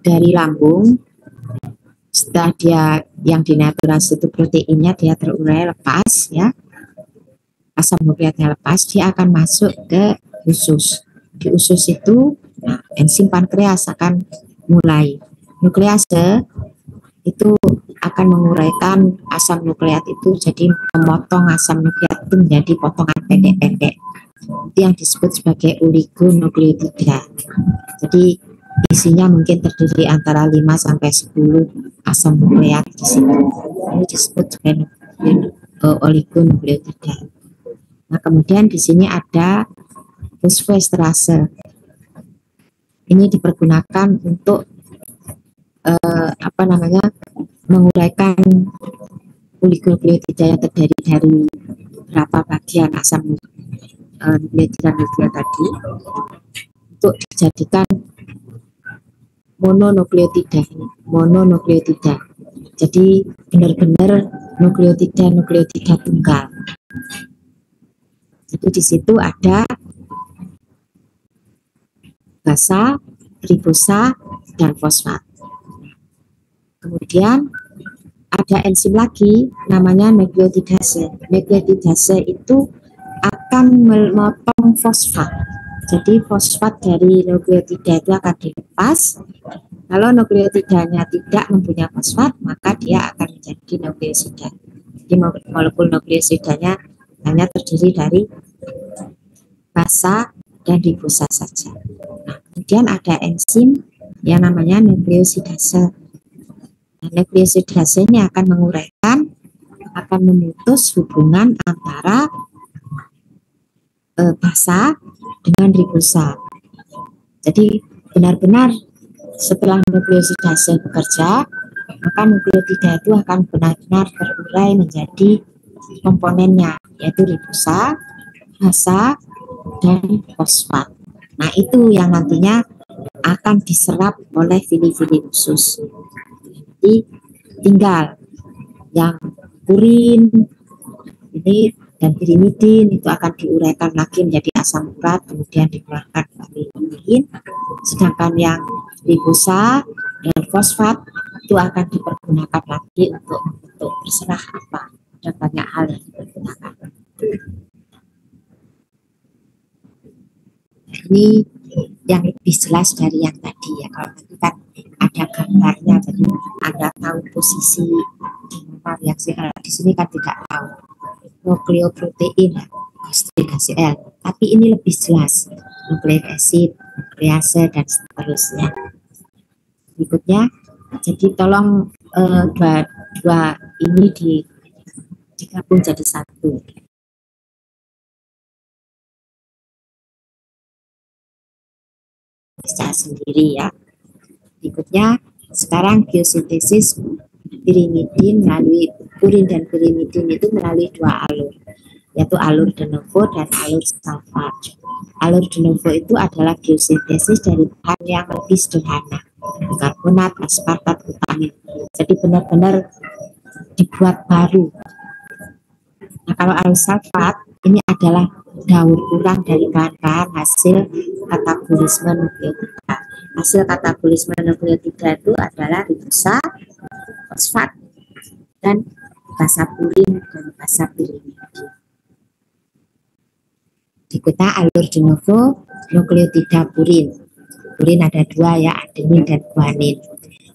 dari lambung, setelah dia yang dinaturasi itu proteinnya dia terurai lepas ya, asam nukleatnya lepas, dia akan masuk ke usus. Di usus itu enzim pankreas akan mulai. Nuklease itu akan menguraikan asam nukleat itu, jadi memotong asam nukleat itu menjadi potongan pendek-pendek. Itu yang disebut sebagai oligonukleotida. Jadi isinya mungkin terdiri antara 5 sampai 10 asam nukleat di situ. Ini disebut sebagai oligonukleotida. Nah, kemudian di sini ada fosfoesterase. Ini dipergunakan untuk menguraikan oligonukleotida yang terdiri dari beberapa bagian asam nukleotida tadi untuk dijadikan mononukleotida. Jadi benar-benar nukleotida tunggal. Jadi di situ ada basa, ribosa, dan fosfat. Kemudian ada enzim lagi namanya nukleotidase. Nukleotidase itu akan memotong fosfat. Jadi fosfat dari nukleotida itu akan dilepas. Kalau nukleotidanya tidak mempunyai fosfat, maka dia akan menjadi nukleosida. Jadi molekul nukleosidanya hanya terdiri dari basa dan ribosa saja. Nah, kemudian ada enzim yang namanya nukleosidase. Nah, nukleosidase ini akan menguraikan, akan memutus hubungan antara basa dengan ribosa. Jadi benar-benar setelah nukleosidase bekerja, maka nukleotida itu akan benar-benar terurai menjadi komponennya, yaitu ribosa, basa, dan fosfat. Nah, itu yang nantinya akan diserap oleh fili-fili usus. Jadi tinggal yang purin ini dan pirimidin itu akan diuraikan lagi menjadi asam urat, kemudian dikeluarkan dari urin. Sedangkan yang ribosa dan fosfat itu akan dipergunakan lagi untuk terserah apa. Ada banyak hal yang dipergunakan. Ini yang lebih jelas dari yang tadi ya. Kalau tadi kan ada gambarnya, jadi Anda tahu posisi di mana reaksi. Di sini kan tidak tahu. Nukleoprotein, L, tapi ini lebih jelas, nukleik acid, nuklease, dan seterusnya. Berikutnya, jadi tolong dua ini digabung jadi satu. Bisa sendiri ya. Berikutnya, sekarang biosintesis pirimidin melalui purin dan pirimidin itu melalui dua alur, yaitu alur de novo dan alur sulfat. Alur de novo itu adalah biosintesis dari bahan yang lebih sederhana, karbonat, aspartat, glutamin. Jadi benar-benar dibuat baru. Nah, kalau alur sulfat ini adalah daur ulang dari bahan-bahan hasil katabolisme nukleotida. Hasil katabolisme nukleotida itu adalah ribosa, fosfat, dan basa purin dan basa pirimidin. Berikutnya alur de novo nukleotida purin. Purin ada dua ya, adenin dan guanin.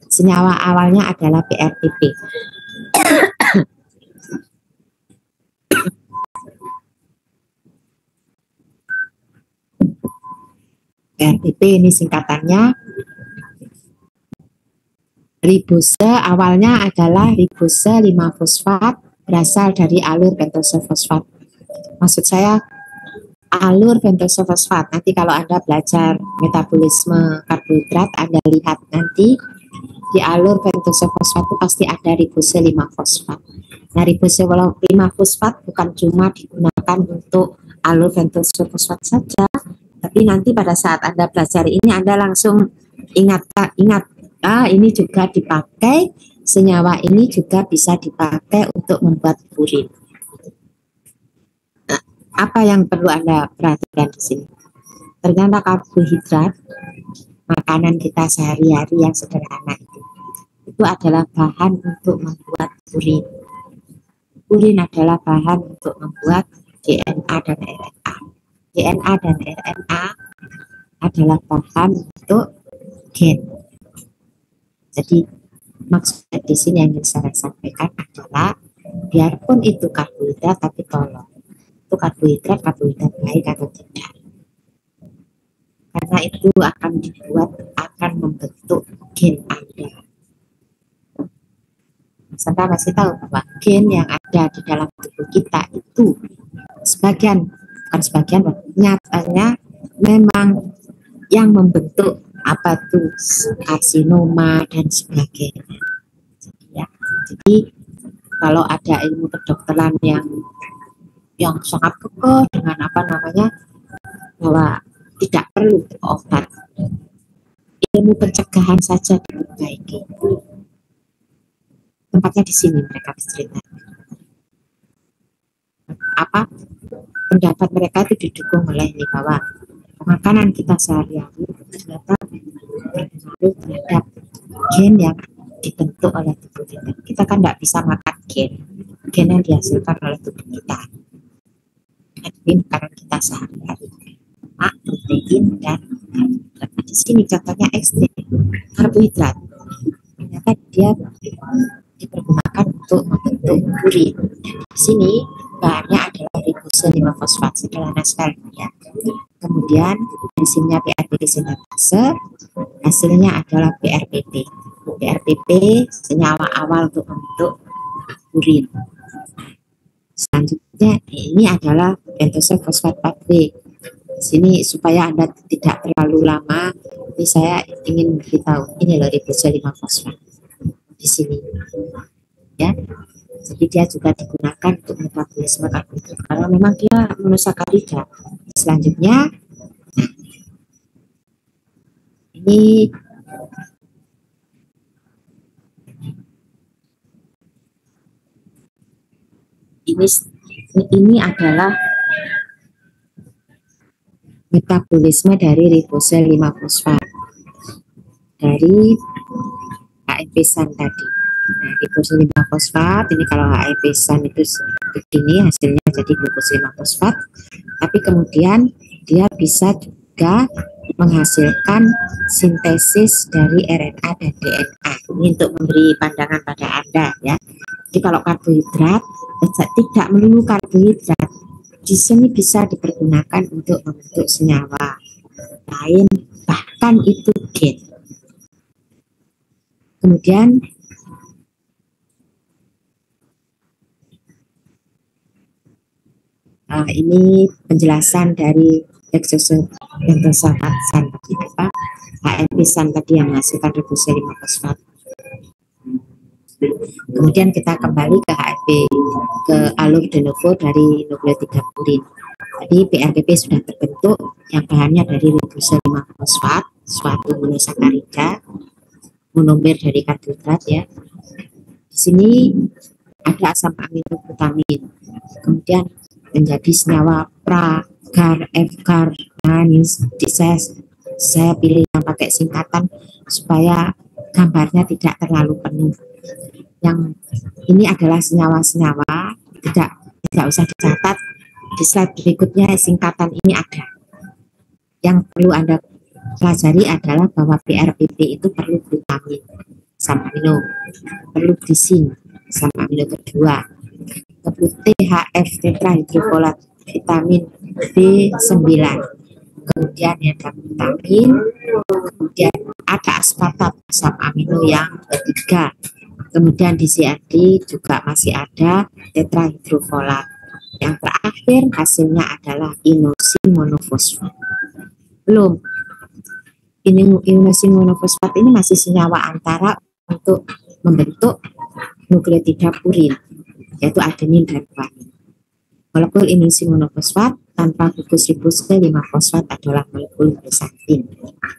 Senyawa awalnya adalah PRTP. PRTP ini singkatannya. Ribose awalnya adalah ribose 5-fosfat berasal dari alur pentose fosfat. Maksud saya alur pentose fosfat. Nanti kalau Anda belajar metabolisme karbohidrat, Anda lihat nanti di alur pentose fosfat itu pasti ada ribose 5-fosfat. Nah, ribose 5-fosfat bukan cuma digunakan untuk alur pentose fosfat saja, tapi nanti pada saat Anda belajar ini Anda langsung ingat ini juga dipakai, senyawa ini juga bisa dipakai untuk membuat purin. Nah, apa yang perlu Anda perhatikan di sini? Ternyata karbohidrat, makanan kita sehari-hari yang sederhana itu adalah bahan untuk membuat purin. Purin adalah bahan untuk membuat DNA dan RNA. DNA dan RNA adalah bahan untuk gen. Jadi maksudnya di sini yang saya sampaikan adalah biarpun itu karbohidrat, tapi tolong itu karbohidrat baik atau tidak, karena itu akan akan membentuk gen Anda. Saya masih tahu bahwa gen yang ada di dalam tubuh kita itu nyatanya memang yang membentuk apa tuh karsinoma dan sebagainya. Ya, jadi kalau ada ilmu kedokteran yang sangat kekeh dengan bahwa tidak perlu obat, ilmu pencegahan saja diperbaiki. Tempatnya di sini mereka bercerita. pendapat mereka itu didukung oleh ini bahwa makanan kita sehari-hari ternyata berpengaruh terhadap gen yang dibentuk oleh tubuh kita. Kita kan tidak bisa makan gen yang dihasilkan oleh tubuh kita. Jadi makanan kita sehari-hari, lemak, protein, dan karbohidrat. Di sini contohnya ekstrim karbohidrat. Ternyata dia dipergunakan untuk membentuk urin. Di sini bahannya adalah ribose 5-fosfat, sederhana sekali ya. Kemudian enzimnya PRPP sintetase, hasilnya adalah PRPP. PRPP senyawa awal untuk membentuk urin. Selanjutnya ini adalah pentose fosfat 4B. Sini supaya Anda tidak terlalu lama, ini saya ingin beritahu ini loh ribose 5-fosfat di sini ya. Jadi dia juga digunakan untuk metabolisme karbohidrat karena memang dia monosakarida. Selanjutnya ini adalah metabolisme dari ribose 5-fosfat dari HMP-san tadi. Nah, ribose 5-fosfat ini kalau HMP-san itu begini hasilnya jadi glukose 5-fosfat, tapi kemudian dia bisa juga menghasilkan sintesis dari RNA dan DNA. Ini untuk memberi pandangan pada Anda ya. Jadi kalau karbohidrat tidak melulu karbohidrat, di sini bisa dipergunakan untuk membentuk senyawa lain, bahkan itu gen. Kemudian ini penjelasan dari hexopentosatan tadi apa HMP-san tadi yang menghasilkan ribose 5-fosfat. Kemudian kita kembali ke HMP, ke alur de novo dari nukleotida purin. Jadi PRPP sudah terbentuk yang bahannya dari ribose 5-fosfat, suatu monosakarida, monomer dari karbohidrat ya. Di sini ada asam amino glutamin. Kemudian menjadi senyawa pragar, fgar. Nah, ini saya pilih yang pakai singkatan supaya gambarnya tidak terlalu penuh. Yang ini adalah senyawa-senyawa, tidak usah dicatat. Di slide berikutnya singkatan ini ada. Yang perlu Anda pelajari adalah bahwa PRPP itu perlu glutamin, asam amino, perlu glisin, asam amino kedua, perlu THF tetrahidrofolat, vitamin B9, kemudian ada vitamin, kemudian ada aspartat asam amino yang ketiga, kemudian di CRD juga masih ada tetrahidrofolat. Yang terakhir hasilnya adalah inosin monofosfat. Belum, ini inosin monofosfat ini masih senyawa antara untuk membentuk nukleotida purin, yaitu adenin dan guanin. Molekul inosin monofosfat tanpa gugus ribose 5-fosfat adalah molekul glutamin.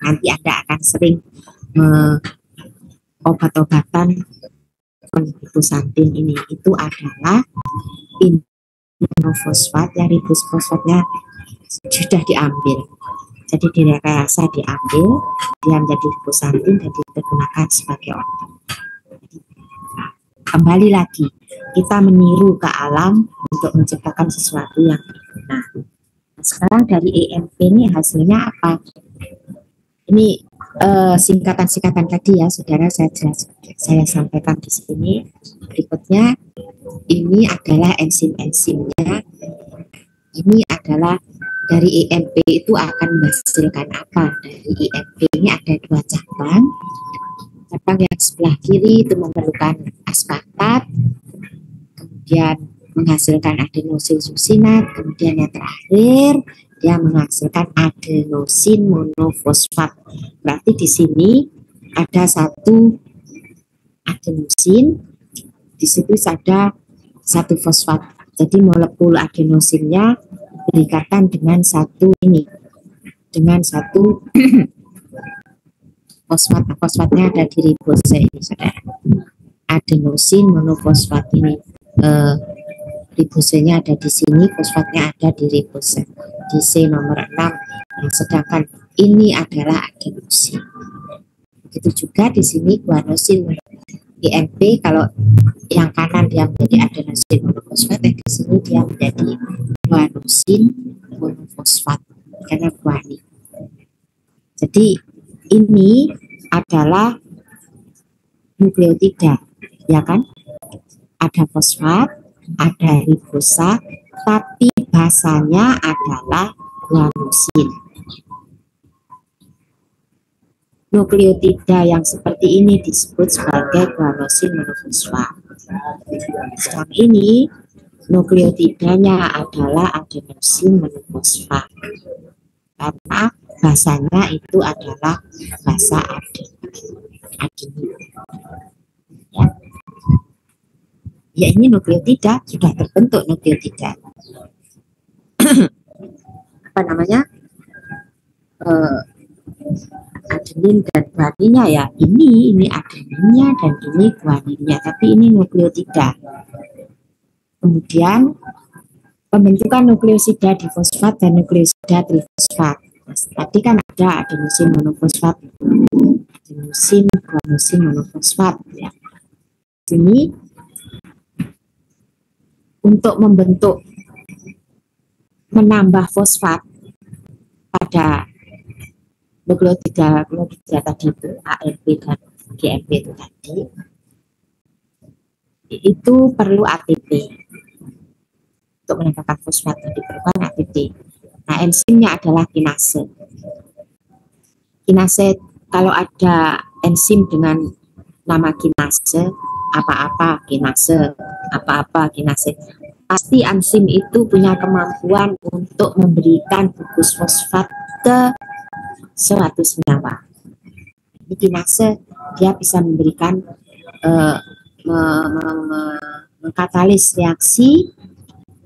Nanti Anda akan sering obat-obatan glutamin ini itu adalah monofosfat yang ribose fosfatnya sudah diambil. Jadi direkayasa diambil, dia menjadi glutamin dan digunakan sebagai obat. Kembali lagi, kita meniru ke alam untuk menciptakan sesuatu yang berguna. Nah, sekarang dari EMP ini hasilnya apa? Ini singkatan-singkatan tadi ya, saudara, saya sampaikan di sini. Berikutnya, ini adalah enzim-enzimnya. Ini adalah dari EMP itu akan menghasilkan apa? Dari EMP ini ada dua cabang. Cabang yang sebelah kiri itu memerlukan aspartat, kemudian menghasilkan adenosin succinat, kemudian yang terakhir dia menghasilkan adenosin monofosfat. Berarti di sini ada satu adenosin, di situ ada satu fosfat. Jadi molekul adenosinnya berikatan dengan satu ini, dengan satu fosfat. Fosfatnya ada di ribose ini, saudara. Adenosin monofosfat ini, ribosenya ada di sini, fosfatnya ada di ribose di C nomor 6. Nah, sedangkan ini adalah adenosin. Begitu juga di sini guanosin IMP, kalau yang kanan dia menjadi adenosin monofosfat, di sini dia menjadi guanosin monofosfat karena guanin. Jadi ini adalah nukleotida, ya kan? Ada fosfat, ada ribosa, tapi basanya adalah guanosin. Nukleotida yang seperti ini disebut sebagai guanosin monofosfat. Sedang ini nukleotidanya adalah adenosin monofosfat karena basanya itu adalah basa adenin. Ya, ini nukleotida, sudah terbentuk nukleotida. Apa namanya? Adenin dan guaninnya, ya ini adeninnya dan ini guaninnya, tapi ini nukleotida. Kemudian pembentukan nukleosida difosfat dan nukleosida trifosfat. Nah, tadi kan ada adenosin monofosfat, adenosin guanosin monofosfat, ya. Sini untuk membentuk menambah fosfat pada nukleotida tadi itu AMP dan GMP itu tadi, itu perlu ATP. Untuk menambahkan fosfat yang diperlukan ATP. Nah, enzimnya adalah kinase. Kinase, kalau ada enzim dengan nama kinase, apa-apa kinase, apa-apa kinase, pasti enzim itu punya kemampuan untuk memberikan gugus fosfat ke suatu senyawa. Ini kinase, dia bisa memberikan mengkatalis reaksi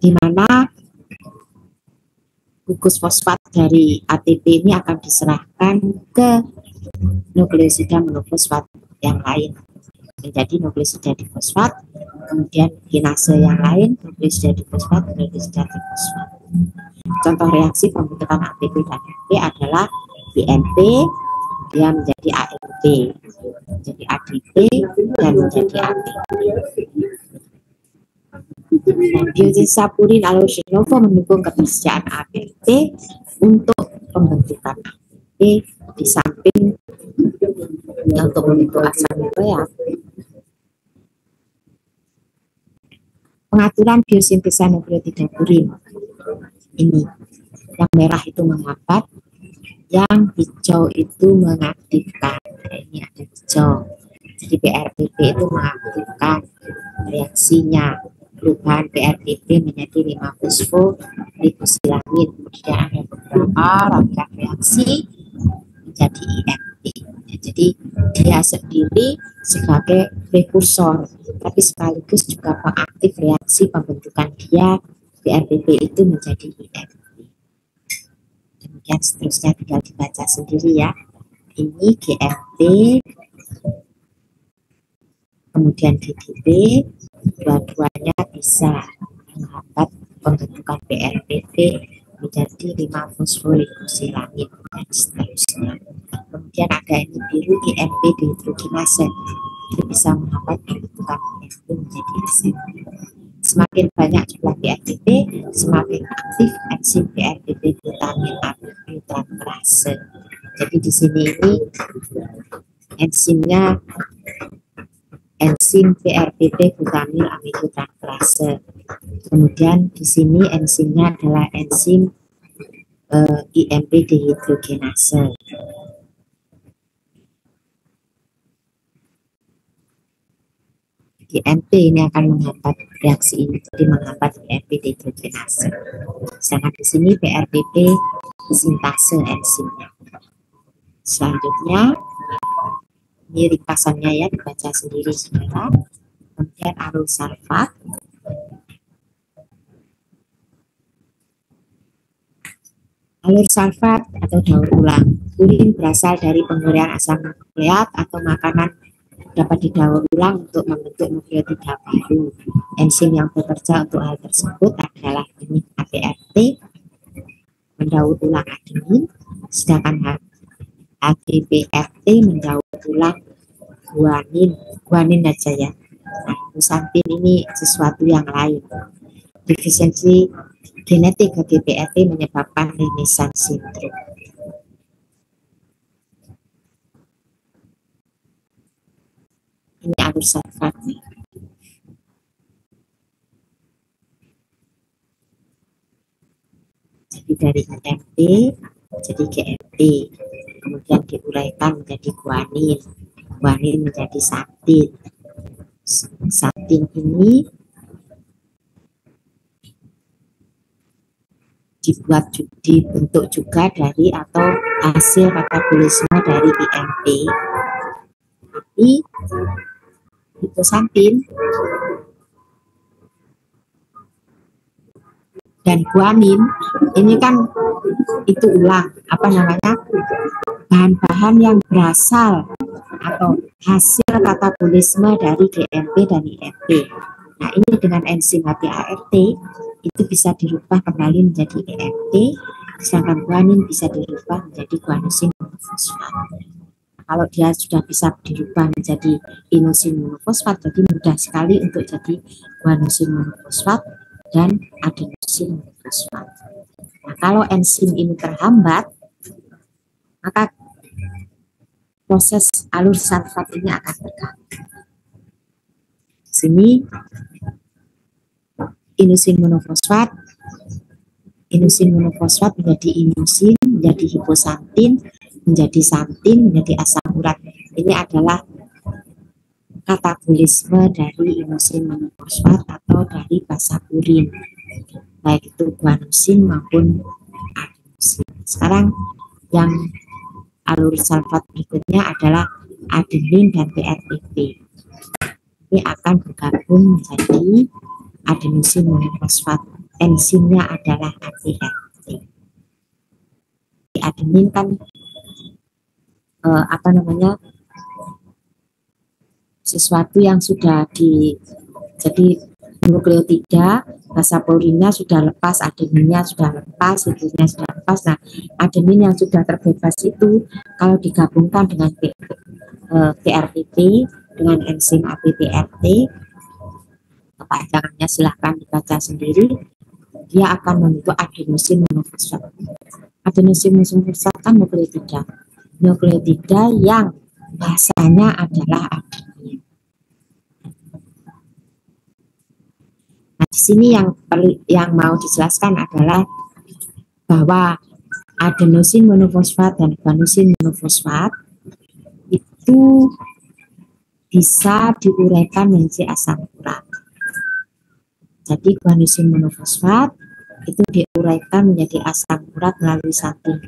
di mana gugus fosfat dari ATP ini akan diserahkan ke nukleosida monofosfat yang lain menjadi nukleosida difosfat, kemudian kinase yang lain nukleosida difosfat, nukleosida trifosfat. Contoh reaksi pembentukan ATP dan AMP adalah BMP, dia menjadi AMP, menjadi ADP, dan menjadi ATP. Biotinsapurin allogenova mendukung ketersediaan AMP untuk pembentukan AMP di samping untuk membentuk asam nukleat. Pengaturan biosintesa nukleotida purin ini, yang merah itu menghambat, yang hijau itu mengaktifkan. Ini ada hijau, jadi BRPP itu mengaktifkan reaksinya, perubahan BRPP menjadi 5-fosforibosilamin. Kemudian ada beberapa rangkaian reaksi menjadi IMP. Jadi dia sendiri sebagai prekursor, tapi sekaligus juga pengaktif reaksi pembentukan dia BRPP itu menjadi IMP. Kemudian seterusnya tinggal dibaca sendiri ya. Ini GMP, kemudian DDP, dua-duanya bisa menghambat pembentukan BRPP menjadi 5-fosforibosilamin dan seterusnya. Kemudian ada ini biru, IMP dehidrogenase, itu bisa menghambat pembentukan IMP menjadi ASEP. Semakin banyak jumlah BRPP, semakin aktif enzim BRPP glutamin aminotransferase. Jadi di sini ini enzimnya enzim BRPP glutamin aminotransferase. Kemudian di sini enzimnya adalah enzim IMP dehidrogenase. IMP ini akan menghambat reaksi ini, jadi menghambat IMP dehidrogenase. Sedangkan di sini BRPP sintase enzimnya. Selanjutnya ini ringkasannya ya, dibaca sendiri saudara. Kemudian arosulfat. Alur sulfat atau daur ulang. Purin berasal dari penguraian asam nukleat atau makanan dapat didaur ulang untuk membentuk nukleotida baru. Enzim yang bekerja untuk hal tersebut adalah ini APRT, mendaur ulang adenin, sedangkan HGPRT mendaur ulang guanin aja ya. Nah, guantin ini sesuatu yang lain. Defisiensi genetik HGPRT menyebabkan Renaissance syndrome. Ini alur sulfatnya. Jadi dari IMP jadi GMP, kemudian diuraikan menjadi guanin, guanin menjadi santin. Santin ini dibentuk juga dari atau hasil metabolisme dari IMP. Tapi santin dan guanin ini kan itu ulang bahan-bahan yang berasal atau hasil metabolisme dari GMP dan IMP. Nah, ini dengan enzim HPART itu bisa dirubah kembali menjadi EMP, sedangkan guanin bisa dirubah menjadi guanosin monofosfat. Kalau dia sudah bisa dirubah menjadi inosin monofosfat, jadi mudah sekali untuk jadi guanosin monofosfat dan adenosin monofosfat. Nah, kalau enzim ini terhambat, maka proses alur sulfat ini akan terganggu. Sini inosin monofosfat menjadi inosin, menjadi hiposantin, menjadi santin, menjadi asam urat. Ini adalah katabolisme dari inosin monofosfat atau dari basa purin, baik itu guanosin maupun adenosin. Sekarang yang alur sulfat berikutnya adalah adenin dan PRTP. Ini akan bergabung menjadi adenosin monofosfat. Enzimnya adalah APRT. Adenin kan sesuatu yang sudah jadi nukleotida, basa purinnya sudah lepas, adeninnya sudah lepas, hidrosnya sudah lepas. Nah, adenin yang sudah terbebas itu kalau digabungkan dengan PRTP dengan enzim APPRT, kepanjangannya silahkan dibaca sendiri, dia akan membentuk adenosin monofosfat. Adenosin monofosfat kan nukleotida yang basanya adalah adenin. Nah, di sini yang mau dijelaskan adalah bahwa adenosin monofosfat dan guanosin monofosfat itu bisa diuraikan menjadi asam urat. Jadi guanosin monofosfat itu diuraikan menjadi asam urat melalui santin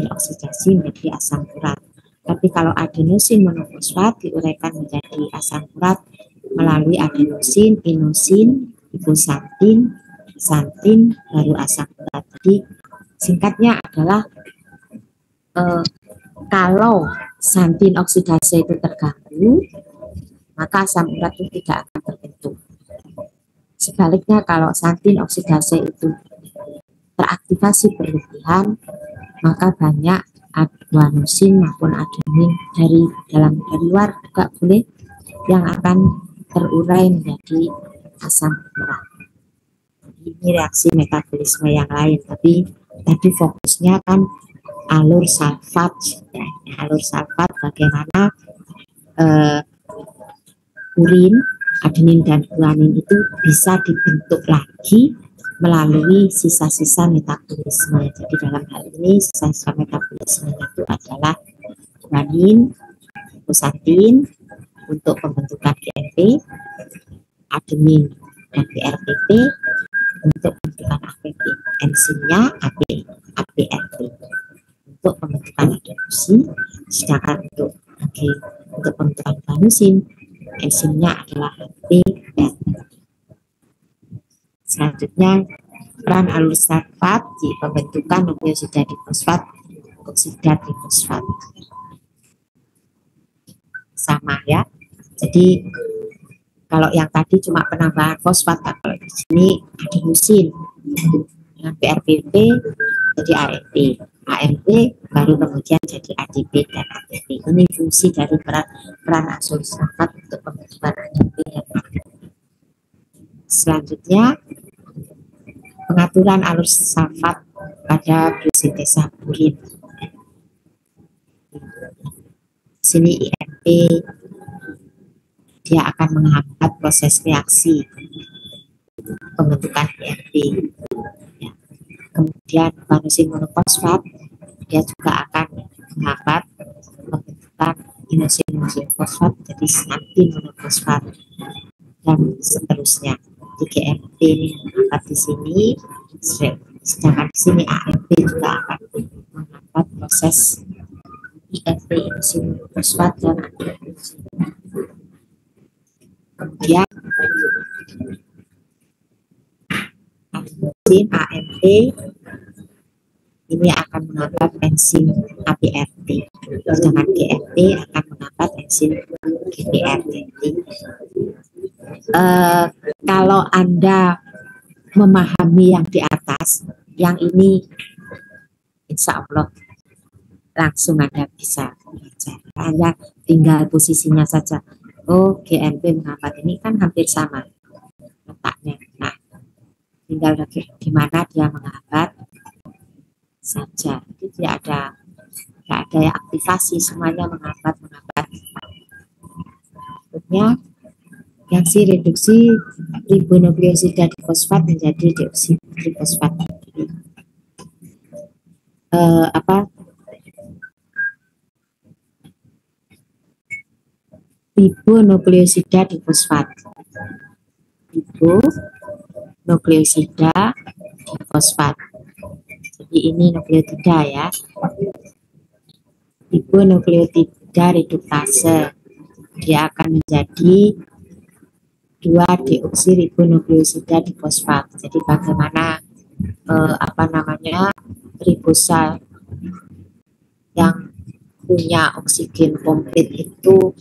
oksidasi menjadi asam urat. Tapi kalau adenosin monofosfat diuraikan menjadi asam urat melalui adenosin, inosin, hiposantin, santin, baru asam urat. Jadi singkatnya adalah kalau santin oksidasi itu terganggu, maka asam urat itu tidak akan terbentuk. Sebaliknya kalau santin oksidasi itu teraktivasi berlebihan, maka banyak guanosin maupun adenin dari luar juga boleh yang akan terurai menjadi asam urat. Ini reaksi metabolisme yang lain, tapi tadi fokusnya kan alur sulfat. Ya, alur sulfat bagaimana urin, adenin dan guanin itu bisa dibentuk lagi melalui sisa-sisa metabolisme. Jadi dalam hal ini sisa-sisa metabolisme itu adalah guanin, hiposantin untuk pembentukan GMP, adenin dan PRTP untuk pembentukan APP, enzimnya APRT untuk pembentukan adenosin, sedangkan untuk pembentukan guanosin enzimnya adalah APRT. Selanjutnya, peran alur sulfat di pembentukan nukleosida difosfat, oksida difosfat. sama ya. Jadi kalau yang tadi cuma penambahan fosfat, kalau di sini adenosin dengan PRBP jadi AMP, AMP baru kemudian jadi ADP dan ATP. Ini fungsi dari peran sulfat untuk pembentukan ADP dan ATP. Selanjutnya pengaturan alur sulfat pada biosintesa purin. Sini IMP dia akan menghambat proses reaksi pembentukan IMP. Ya. Kemudian guanosin monofosfat dia juga akan menghambat pembentukan inosin fosfat jadi anti monofosfat dan seterusnya. Di GMP ini menghambat di sini, sedangkan di sini AMP juga akan menghambat proses IMP inosin fosfat dan adenosin. Kemudian adenosin AMP ini akan menghambat enzim APRT, sedangkan GMP akan menghambat enzim GPRT. Kalau Anda memahami yang di atas, yang ini insya Allah langsung Anda bisa baca. Anda tinggal posisinya saja. Oh, GMP menghambat, ini kan hampir sama letaknya. Nah, tinggal di mana dia menghambat saja. Jadi tidak ada ya aktivasi, semuanya menghambat. Berikutnya reaksi reduksi ribonukleosida difosfat menjadi dioksida trifosfat. Ribonukleosida difosfat. Ribonukleosida difosfat. Jadi ini nukleotida ya. Ribonukleotida reduktase. Dia akan menjadi 2-deoksiribonukleosida difosfat. Jadi bagaimana ribosa yang punya oksigen komplit itu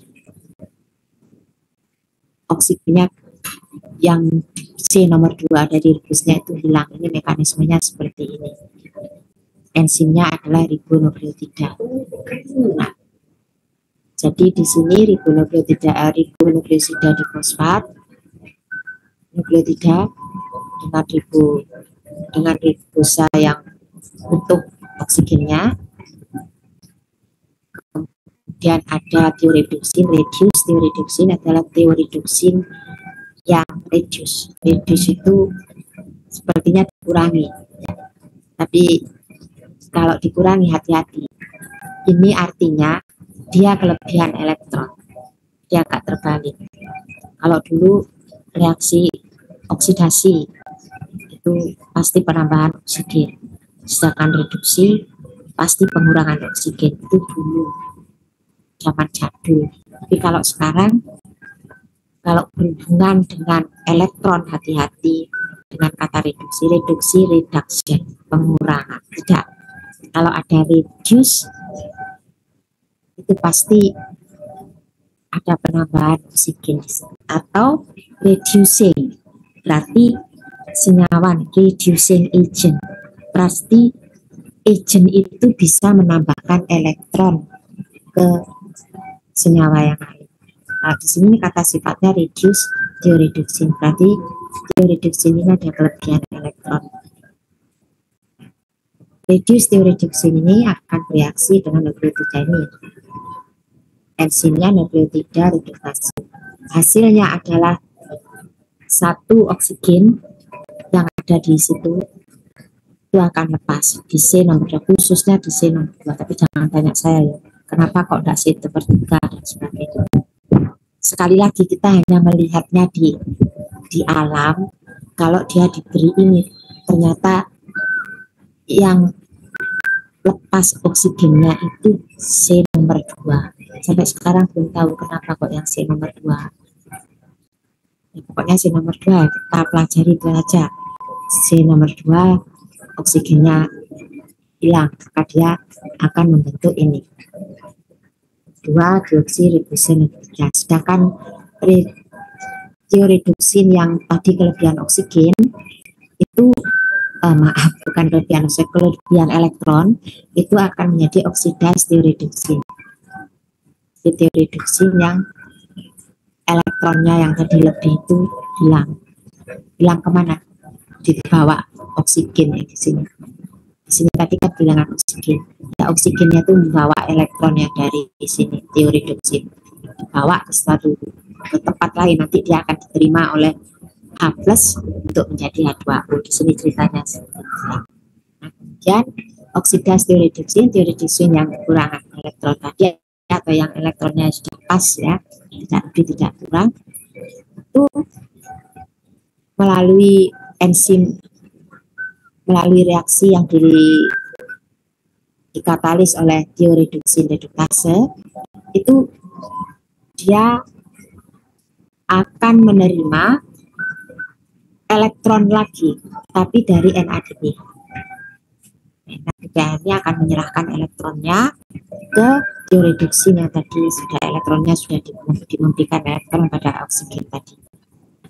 oksigennya yang C nomor 2 dari ribosnya itu hilang. Ini mekanismenya seperti ini. Enzimnya adalah ribonukleotida. Nah, jadi di sini ribonukleosida difosfat, nukleotida dengan ribosa yang untuk oksigennya. Kemudian ada tioreduksin, tioreduksin adalah tioreduksin yang reduce itu sepertinya dikurangi, tapi kalau dikurangi hati-hati, ini artinya dia kelebihan elektron, dia agak terbalik. Kalau dulu reaksi oksidasi itu pasti penambahan oksigen, sedangkan reduksi pasti pengurangan oksigen, itu dulu zaman jadul. Tapi kalau sekarang, kalau berhubungan dengan elektron, hati-hati dengan kata reduksi reduction, pengurangan. Tidak, kalau ada reduce itu pasti ada penambahan oksigen, atau reducing berarti senyawan, reducing agent pasti agent itu bisa menambahkan elektron ke senyawa yang lain. Nah, di sini kata sifatnya reduce tioreduksin, berarti tioreduksin ini ada kelebihan elektron. Reduce tioreduksin ini akan bereaksi dengan nukleotida ini. Enzimnya nukleotida reduktase. Hasilnya adalah satu oksigen yang ada di situ itu akan lepas di C nomor 2, khususnya di C nomor 2, tapi jangan tanya saya ya, kenapa kok tidak C nomor 3 dan sebagainya. Sekali lagi kita hanya melihatnya di alam. Kalau dia diberi ini, ternyata yang lepas oksigennya itu C nomor 2. Sampai sekarang belum tahu kenapa kok yang C nomor 2. Ya, pokoknya C nomor 2 kita pelajari itu aja. C nomor 2 oksigennya hilang, maka dia akan membentuk ini. 2-deoksiribosine 3. Sedangkan tioreduksin yang tadi kelebihan oksigen itu maaf, bukan kelebihan oksigen, kelebihan elektron itu akan menjadi oksidasi tioreduksin. Tioreduksin yang elektronnya yang tadi lebih itu hilang kemana? Dibawa oksigen ya di sini. Di sini tadi kan bilangan oksigen. Ya, oksigennya itu membawa elektronnya dari sini tioreduksin, dibawa ke tempat lain, nanti dia akan diterima oleh H+ untuk menjadi H2O. Di sini ceritanya seperti itu. Nah, kemudian oksidasi tioreduksin yang kekurangan elektron tadi atau yang elektronnya sudah pas ya, tidak lebih tidak kurang, itu melalui enzim, melalui reaksi yang dikatalis oleh tioreduksin redukase, itu dia akan menerima elektron lagi, tapi dari NADPH. NADPH ini akan menyerahkan elektronnya ke tioreduksin yang tadi elektronnya sudah memberikan elektron pada oksigen tadi.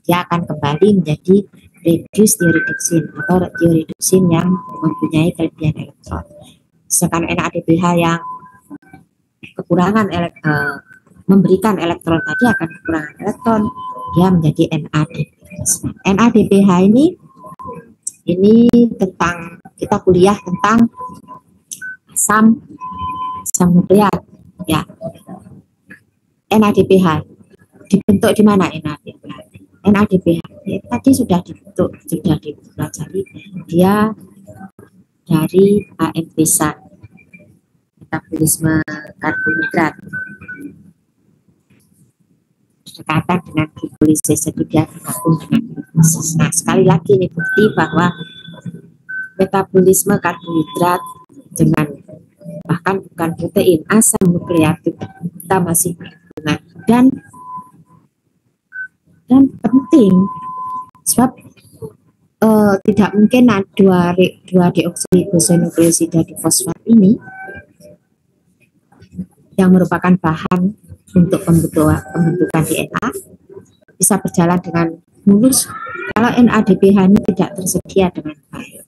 Dia akan kembali menjadi reduced tioreduksin atau tioreduksin yang mempunyai kelebihan elektron. Sedangkan NADPH yang kekurangan memberikan elektron tadi akan kekurangan elektron, dia menjadi NADPH. NADPH ini tentang kita kuliah tentang asam nukleat ya. NADPH dibentuk di mana? NADPH tadi sudah dibentuk, sudah dipelajari, dia dari AMP1, metabolisme karbohidrat, berdekatan dengan glikolisis, jadi dia bergabung dengan glikolisis. Nah, sekali lagi ini bukti bahwa metabolisme karbohidrat dengan bahkan bukan protein, asam nukleat kita masih berhubungan dan penting sebab tidak mungkin dua deoksiribonukleosida di fosfat ini yang merupakan bahan untuk pembentukan DNA bisa berjalan dengan mulus kalau NADPH ini tidak tersedia dengan baik.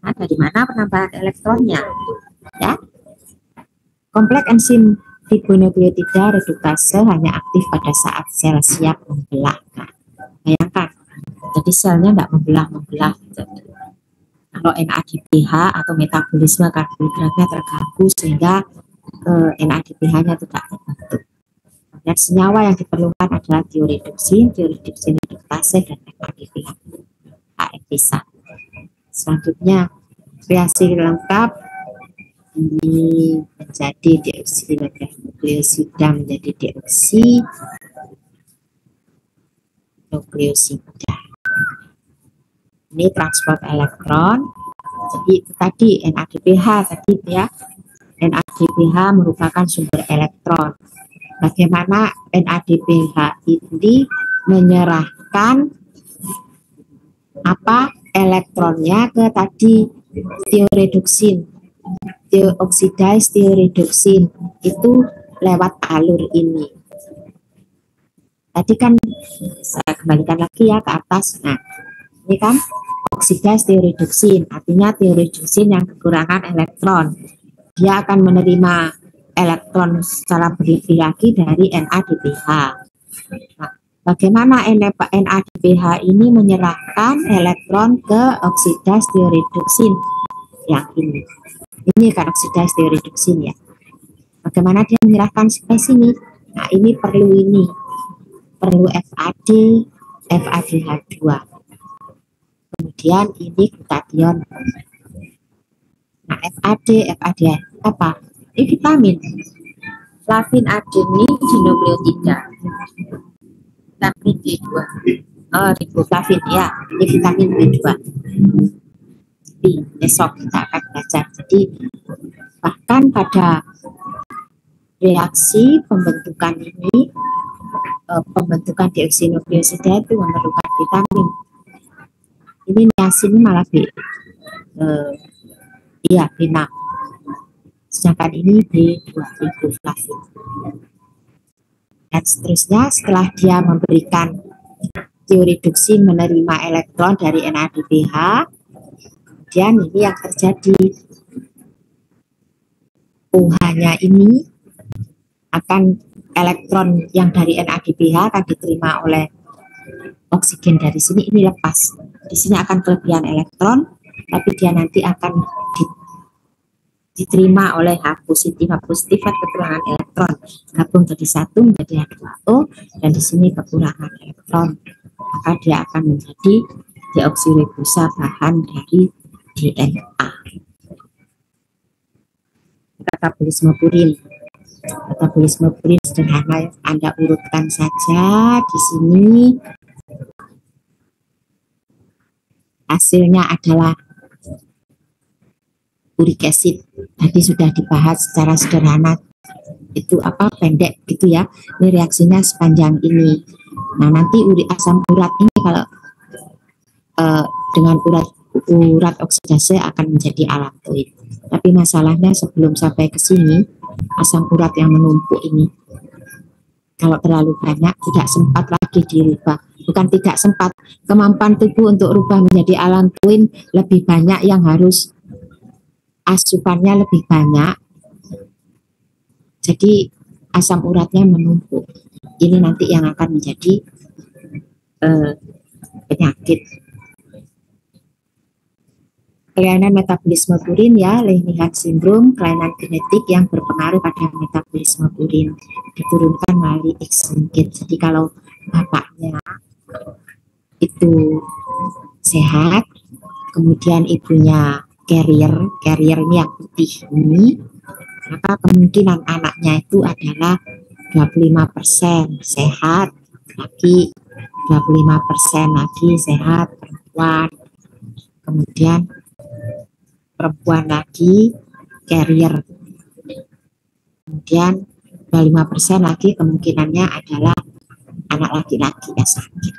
Nah, dari mana penambahan elektronnya? Ya, kompleks enzim ribonukleotida redukase hanya aktif pada saat sel siap membelah. Nah, bayangkan, jadi selnya tidak membelah. Kalau NADPH atau metabolisme karbohidratnya terganggu sehingga NADPH-nya tidak terbentuk. Dan senyawa yang diperlukan adalah tioreduksin redukase, dan NADPH AMP1. Selanjutnya reaksi lengkap ini menjadi deoksinukleosida menjadi deoksinukleosida. Ini transport elektron. Jadi itu tadi NADPH tadi ya. NADPH merupakan sumber elektron. Bagaimana NADPH ini menyerahkan elektronnya ke tadi tioreduksin, oksidasi tioreduksin itu lewat alur ini. Tadi kan saya kembalikan lagi ya ke atas. Nah, ini kan oksidasi tioreduksin, artinya tioreduksin yang kekurangan elektron. Dia akan menerima elektron secara berlebih lagi dari NADPH. Nah, bagaimana NADPH ini menyerahkan elektron ke oksidasi tioreduksin yang ini. Ini kan oksidasi tioreduksin ya. Bagaimana dia menyerahkan ke sini? Nah, ini perlu FADH2. Kemudian ini glutation. Nah, FAD apa? Ini vitamin. Flavin adenin-dinukleotida. Vitamin B2. Riboflavin ya, ini vitamin B2. Besok kita akan belajar. Jadi bahkan pada reaksi pembentukan ini, pembentukan deoksinukleosida itu memerlukan vitamin. Ini niacin malah B6. sedangkan ini B2 riboflavin. Dan seterusnya setelah dia memberikan tioredoksi menerima elektron dari NADPH, kemudian ini yang terjadi, OH-nya ini akan elektron yang dari NADPH akan diterima oleh oksigen dari sini, ini lepas. Di sini akan kelebihan elektron, tapi dia nanti akan diterima oleh H positif dan kekurangan elektron, gabung jadi satu menjadi H2O, dan di sini kekurangan elektron, maka dia akan menjadi deoksiribosa bahan dari DNA. Metabolisme purin. Metabolisme purin sederhana, Anda urutkan saja di sini. Hasilnya adalah uric acid. Tadi sudah dibahas secara sederhana, itu apa, pendek gitu ya. Ini reaksinya sepanjang ini. Nah, nanti asam urat ini kalau dengan urat oksidase akan menjadi alkaloid. Tapi masalahnya sebelum sampai ke sini, asam urat yang menumpuk ini kalau terlalu banyak tidak sempat lagi dirubah. Bukan tidak sempat, kemampuan tubuh untuk rubah menjadi alkaloid lebih banyak, yang harus asupannya lebih banyak, jadi asam uratnya menumpuk. Ini nanti yang akan menjadi penyakit. Kelainan metabolisme purin ya, Leydig syndrome, kelainan genetik yang berpengaruh pada metabolisme purin, diturunkan melalui X-linked. Jadi kalau bapaknya itu sehat, kemudian ibunya carrier ini yang putih ini, maka kemungkinan anaknya itu adalah 25% sehat laki, 25% lagi sehat perempuan, kemudian perempuan lagi carrier, kemudian 25% lagi kemungkinannya adalah anak laki-laki yang sakit.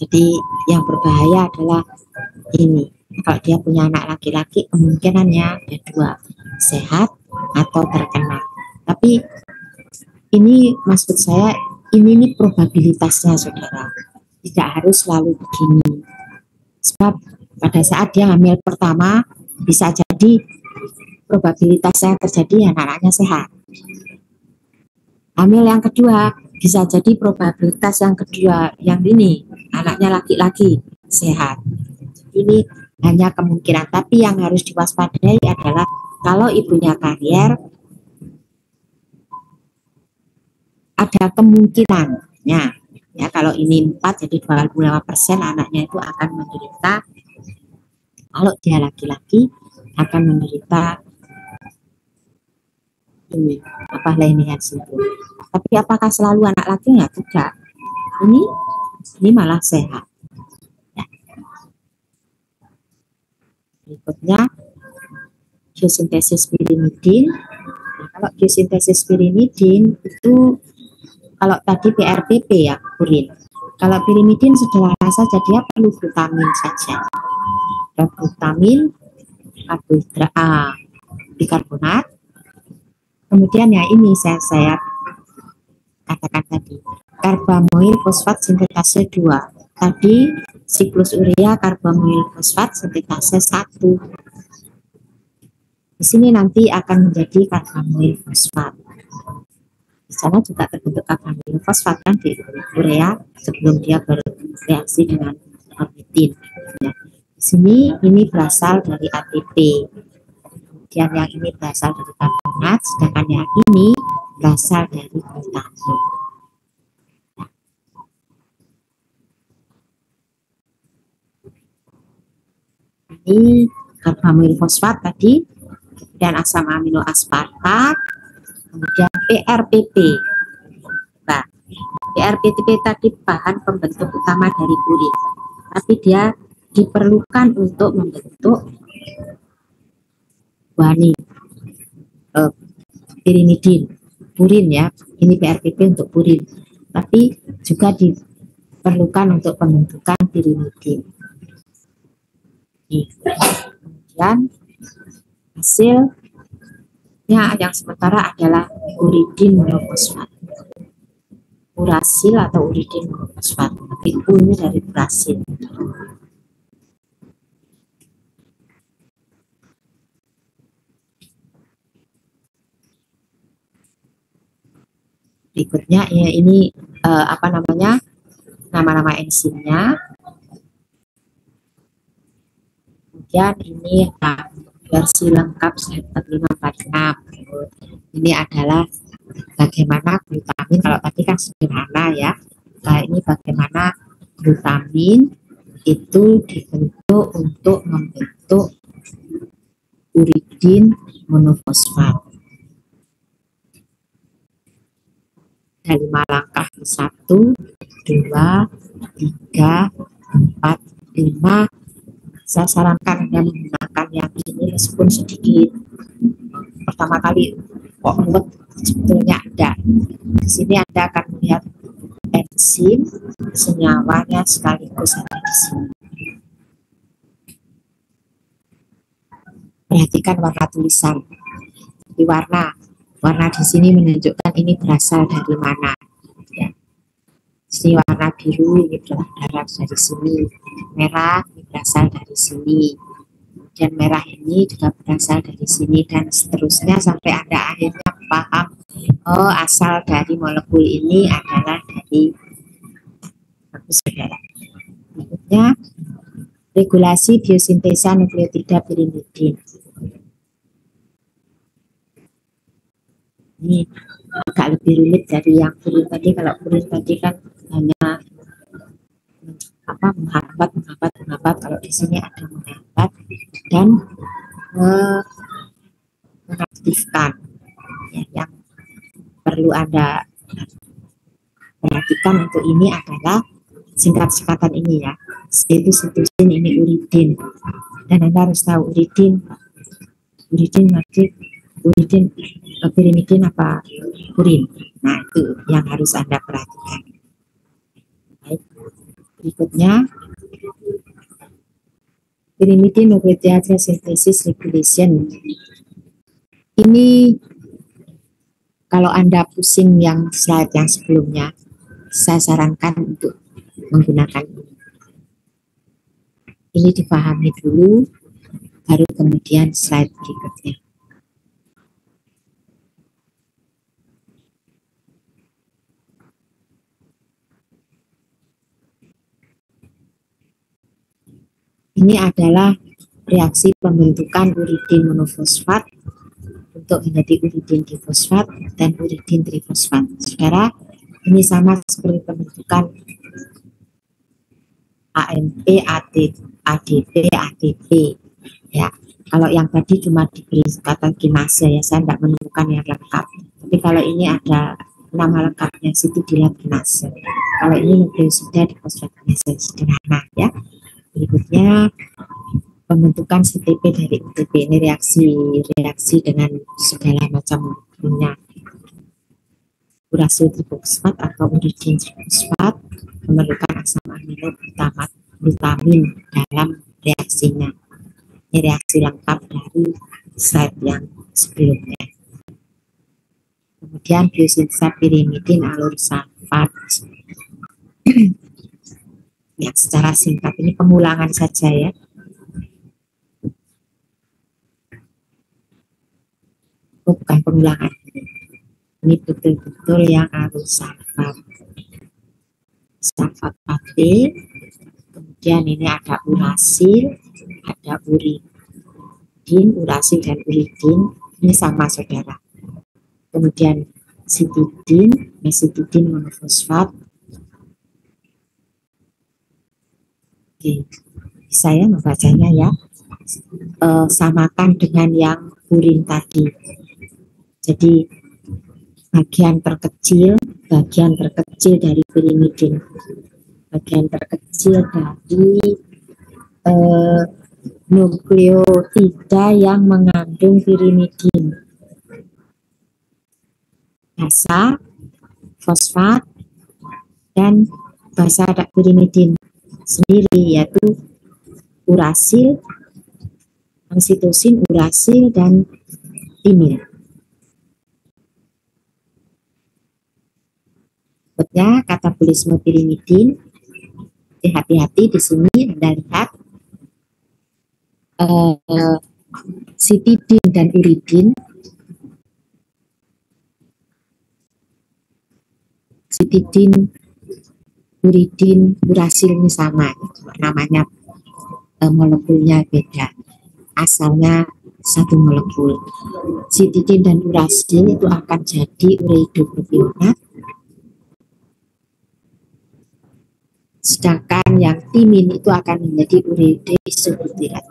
Jadi yang berbahaya adalah ini, kalau dia punya anak laki-laki kemungkinannya ada dua, sehat atau terkena. Tapi ini maksud saya, ini probabilitasnya saudara, tidak harus selalu begini. Sebab pada saat dia hamil pertama bisa jadi probabilitasnya terjadi anak-anaknya sehat. Hamil yang kedua bisa jadi probabilitas yang kedua, yang ini anaknya laki-laki sehat. Ini hanya kemungkinan, tapi yang harus diwaspadai adalah kalau ibunya karier, ada kemungkinannya ya, kalau ini 4 jadi 25% anaknya itu akan menderita, kalau dia laki-laki akan menderita ini apa, Leydig syndrome. Tapi apakah selalu anak laki? Ya tidak, ini malah sehat ya. Berikutnya geosintesis pirimidin. Nah, kalau geosintesis pirimidin itu, kalau tadi PRPP ya purin, kalau pirimidin sederhana saja, dia perlu glutamin saja, dan glutamin, karbohidrat, bikarbonat, kemudian ya ini saya katakan tadi, karbamoil fosfat sintetase 2, tadi siklus urea karbamoil fosfat sintetase 1. Di sini nanti akan menjadi karbamoil fosfat. Di sana juga terbentuk karbamoil fosfat kan di urea sebelum dia bereaksi dengan ornitin. Ya. Di sini ini berasal dari ATP. Kemudian yang ini berasal dari karbonat, sedangkan yang ini berasal dari glutamin. Ini karbamoil fosfat tadi, kemudian asam amino aspartat, kemudian PRPP. Nah, PRPP tadi bahan pembentuk utama dari purin, tapi dia diperlukan untuk membentuk guanin, pirimidin, purin ya. Ini PRPP untuk purin, tapi juga diperlukan untuk pembentukan pirimidin. Kemudian Dan hasilnya yang sementara adalah uridin monofosfat. Urasil atau uridin monofosfat. U ini dari urasil. Berikutnya ya ini nama-nama enzimnya. Kemudian ini versi lengkap slide 4546. Ini adalah bagaimana glutamin, kalau tadi kan sederhana ya. Nah, ini bagaimana glutamin itu dibentuk untuk membentuk uridin monofosfat. Ada 5 langkah, 1, 2, 3, 4, 5. Saya sarankan Anda menggunakan yang ini meskipun sedikit. Pertama kali kok ruwet, sebetulnya ada. Di sini Anda akan melihat enzim senyawanya sekaligus ada di sini. Perhatikan warna tulisan. Di warna di sini menunjukkan ini berasal dari mana. Ya. Ini warna biru, ini berasal dari sini. Merah ini berasal dari sini. Dan merah ini juga berasal dari sini, dan seterusnya sampai Anda akhirnya paham, oh asal dari molekul ini adalah dari saudara. Berikutnya, regulasi biosintesa nukleotida pirimidin. Ini agak lebih rumit dari yang purin tadi. Kalau purin tadi kan hanya menghambat. Kalau di sini ada menghambat dan mengaktifkan. Ya, yang perlu Anda perhatikan untuk ini adalah singkat-singkatan ini ya. Itu sitosin, ini uridin. Dan Anda harus tahu uridin pirimidin apa purin. Nah, itu yang harus Anda perhatikan. Baik. Berikutnya, pirimidin nucleotide synthesis regulation. Ini kalau Anda pusing yang slide yang sebelumnya, saya sarankan untuk menggunakan ini. Ini dipahami dulu, baru kemudian slide berikutnya. Ini adalah reaksi pembentukan uridin monofosfat untuk menjadi uridin difosfat dan uridin trifosfat. Saudara, ini sama seperti pembentukan AMP, ADP, ATP. Ya, kalau yang tadi cuma diberi kata kinase ya, saya tidak menemukan yang lengkap. Tapi kalau ini ada nama lengkapnya, sitidilab kinase. Kalau ini nukleosida difosfatase, sederhana ya. Berikutnya pembentukan CTP dari UTP. Ini reaksi dengan segala macam molekulnya. Urasil trifosfat atau uridin trifosfat memerlukan asam amino glutamin dalam reaksinya. Ini reaksi lengkap dari slide yang sebelumnya. Kemudian biosintesa pirimidin alur sulfat. Ya, secara singkat ini pengulangan saja ya. Oh, bukan pengulangan. Ini betul-betul yang alur sulfat. Sulfat pakai. Kemudian ini ada urasil, ada uridin, urasil dan uridin. Ini sama saudara. Kemudian sitidin, mesitidin monofosfat. Oke, saya membacanya ya. Samakan dengan yang purin tadi. Jadi bagian terkecil dari pirimidin, bagian terkecil dari nukleotida yang mengandung pirimidin, basa, fosfat, dan basa pirimidin sendiri, yaitu urasil, sitosin, urasil, dan timin. Berikutnya katabolisme pirimidin. Hati-hati di sini Anda lihat sitidin dan uridin. Sitidin, uridin, urasil ini sama, namanya molekulnya beda, asalnya satu molekul. Sitidin dan urasil itu akan jadi ureidopropionat, sedangkan yang timin itu akan menjadi ureide isobutirat.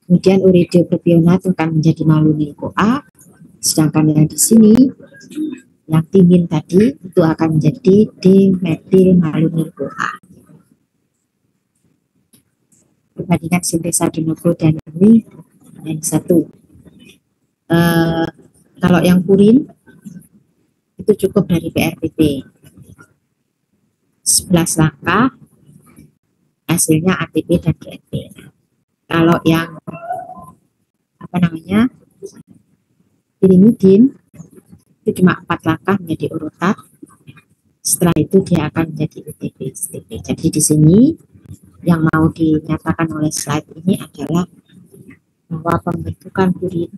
Kemudian ureidopropionat akan menjadi malonyl-CoA, sedangkan yang di sini yang timin tadi itu akan menjadi dimetil malonyl-CoA. Perbandingan sintesa de novo dan ini yang satu. Kalau yang purin itu cukup dari PRPP 11 langkah, hasilnya ATP dan GNP. Kalau yang pirimidin itu cuma 4 langkah menjadi urotat, setelah itu dia akan menjadi UTP. Jadi di sini yang mau dinyatakan oleh slide ini adalah bahwa pembentukan purin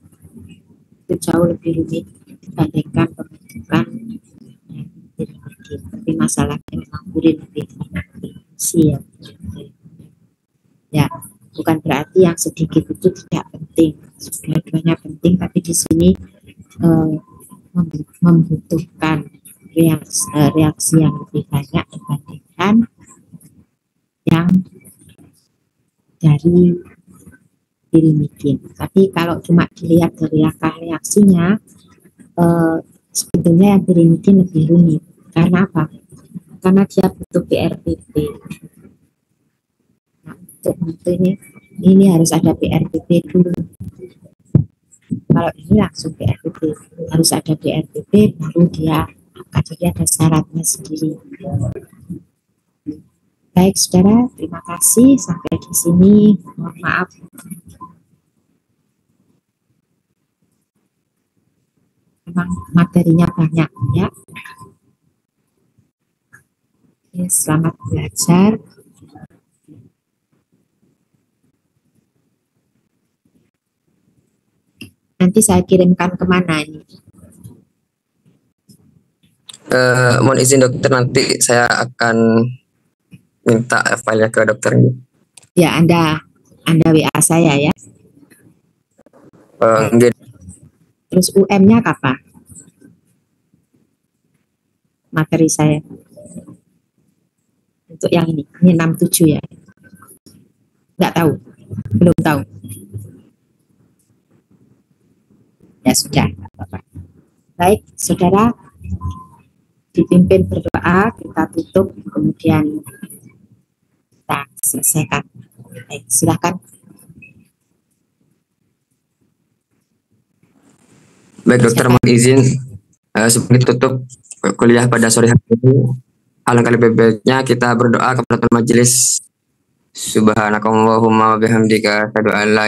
itu jauh lebih rumit dibandingkan pembentukan pirimidin. Tapi masalahnya memang purin lebih fungsi ya. Bukan berarti yang sedikit itu tidak penting, dua-duanya penting, tapi di sini membutuhkan reaksi yang lebih banyak dibandingkan yang dari pirimidin. Tapi kalau cuma dilihat dari langkah reaksinya, sebetulnya yang pirimidin lebih rumit. Karena apa? Karena dia butuh PRPP. Untuk ini harus ada PRPP dulu. Kalau ini langsung PRPP, harus ada PRPP baru dia akan, jadi ada syaratnya sendiri. Baik saudara, terima kasih sampai di sini. Mohon maaf. Memang materinya banyak ya. Oke, selamat belajar. Nanti saya kirimkan kemana ini? Mohon izin dokter, nanti saya akan minta filenya ke dokter. Ya, Anda WA saya ya. Terus UM-nya kapan? Materi saya. Untuk yang ini 67 ya. Nggak tahu, belum tahu. Ya sudah, Bapak. Baik, saudara, dipimpin berdoa, kita tutup, kemudian kita selesaikan. Baik, silakan. Baik dokter, mohon izin sebelum ditutup kuliah pada sore hari ini, alangkah lebih baiknya kita berdoa kepada majelis. Subhanakallahumma wa bihamdika asyhadu an la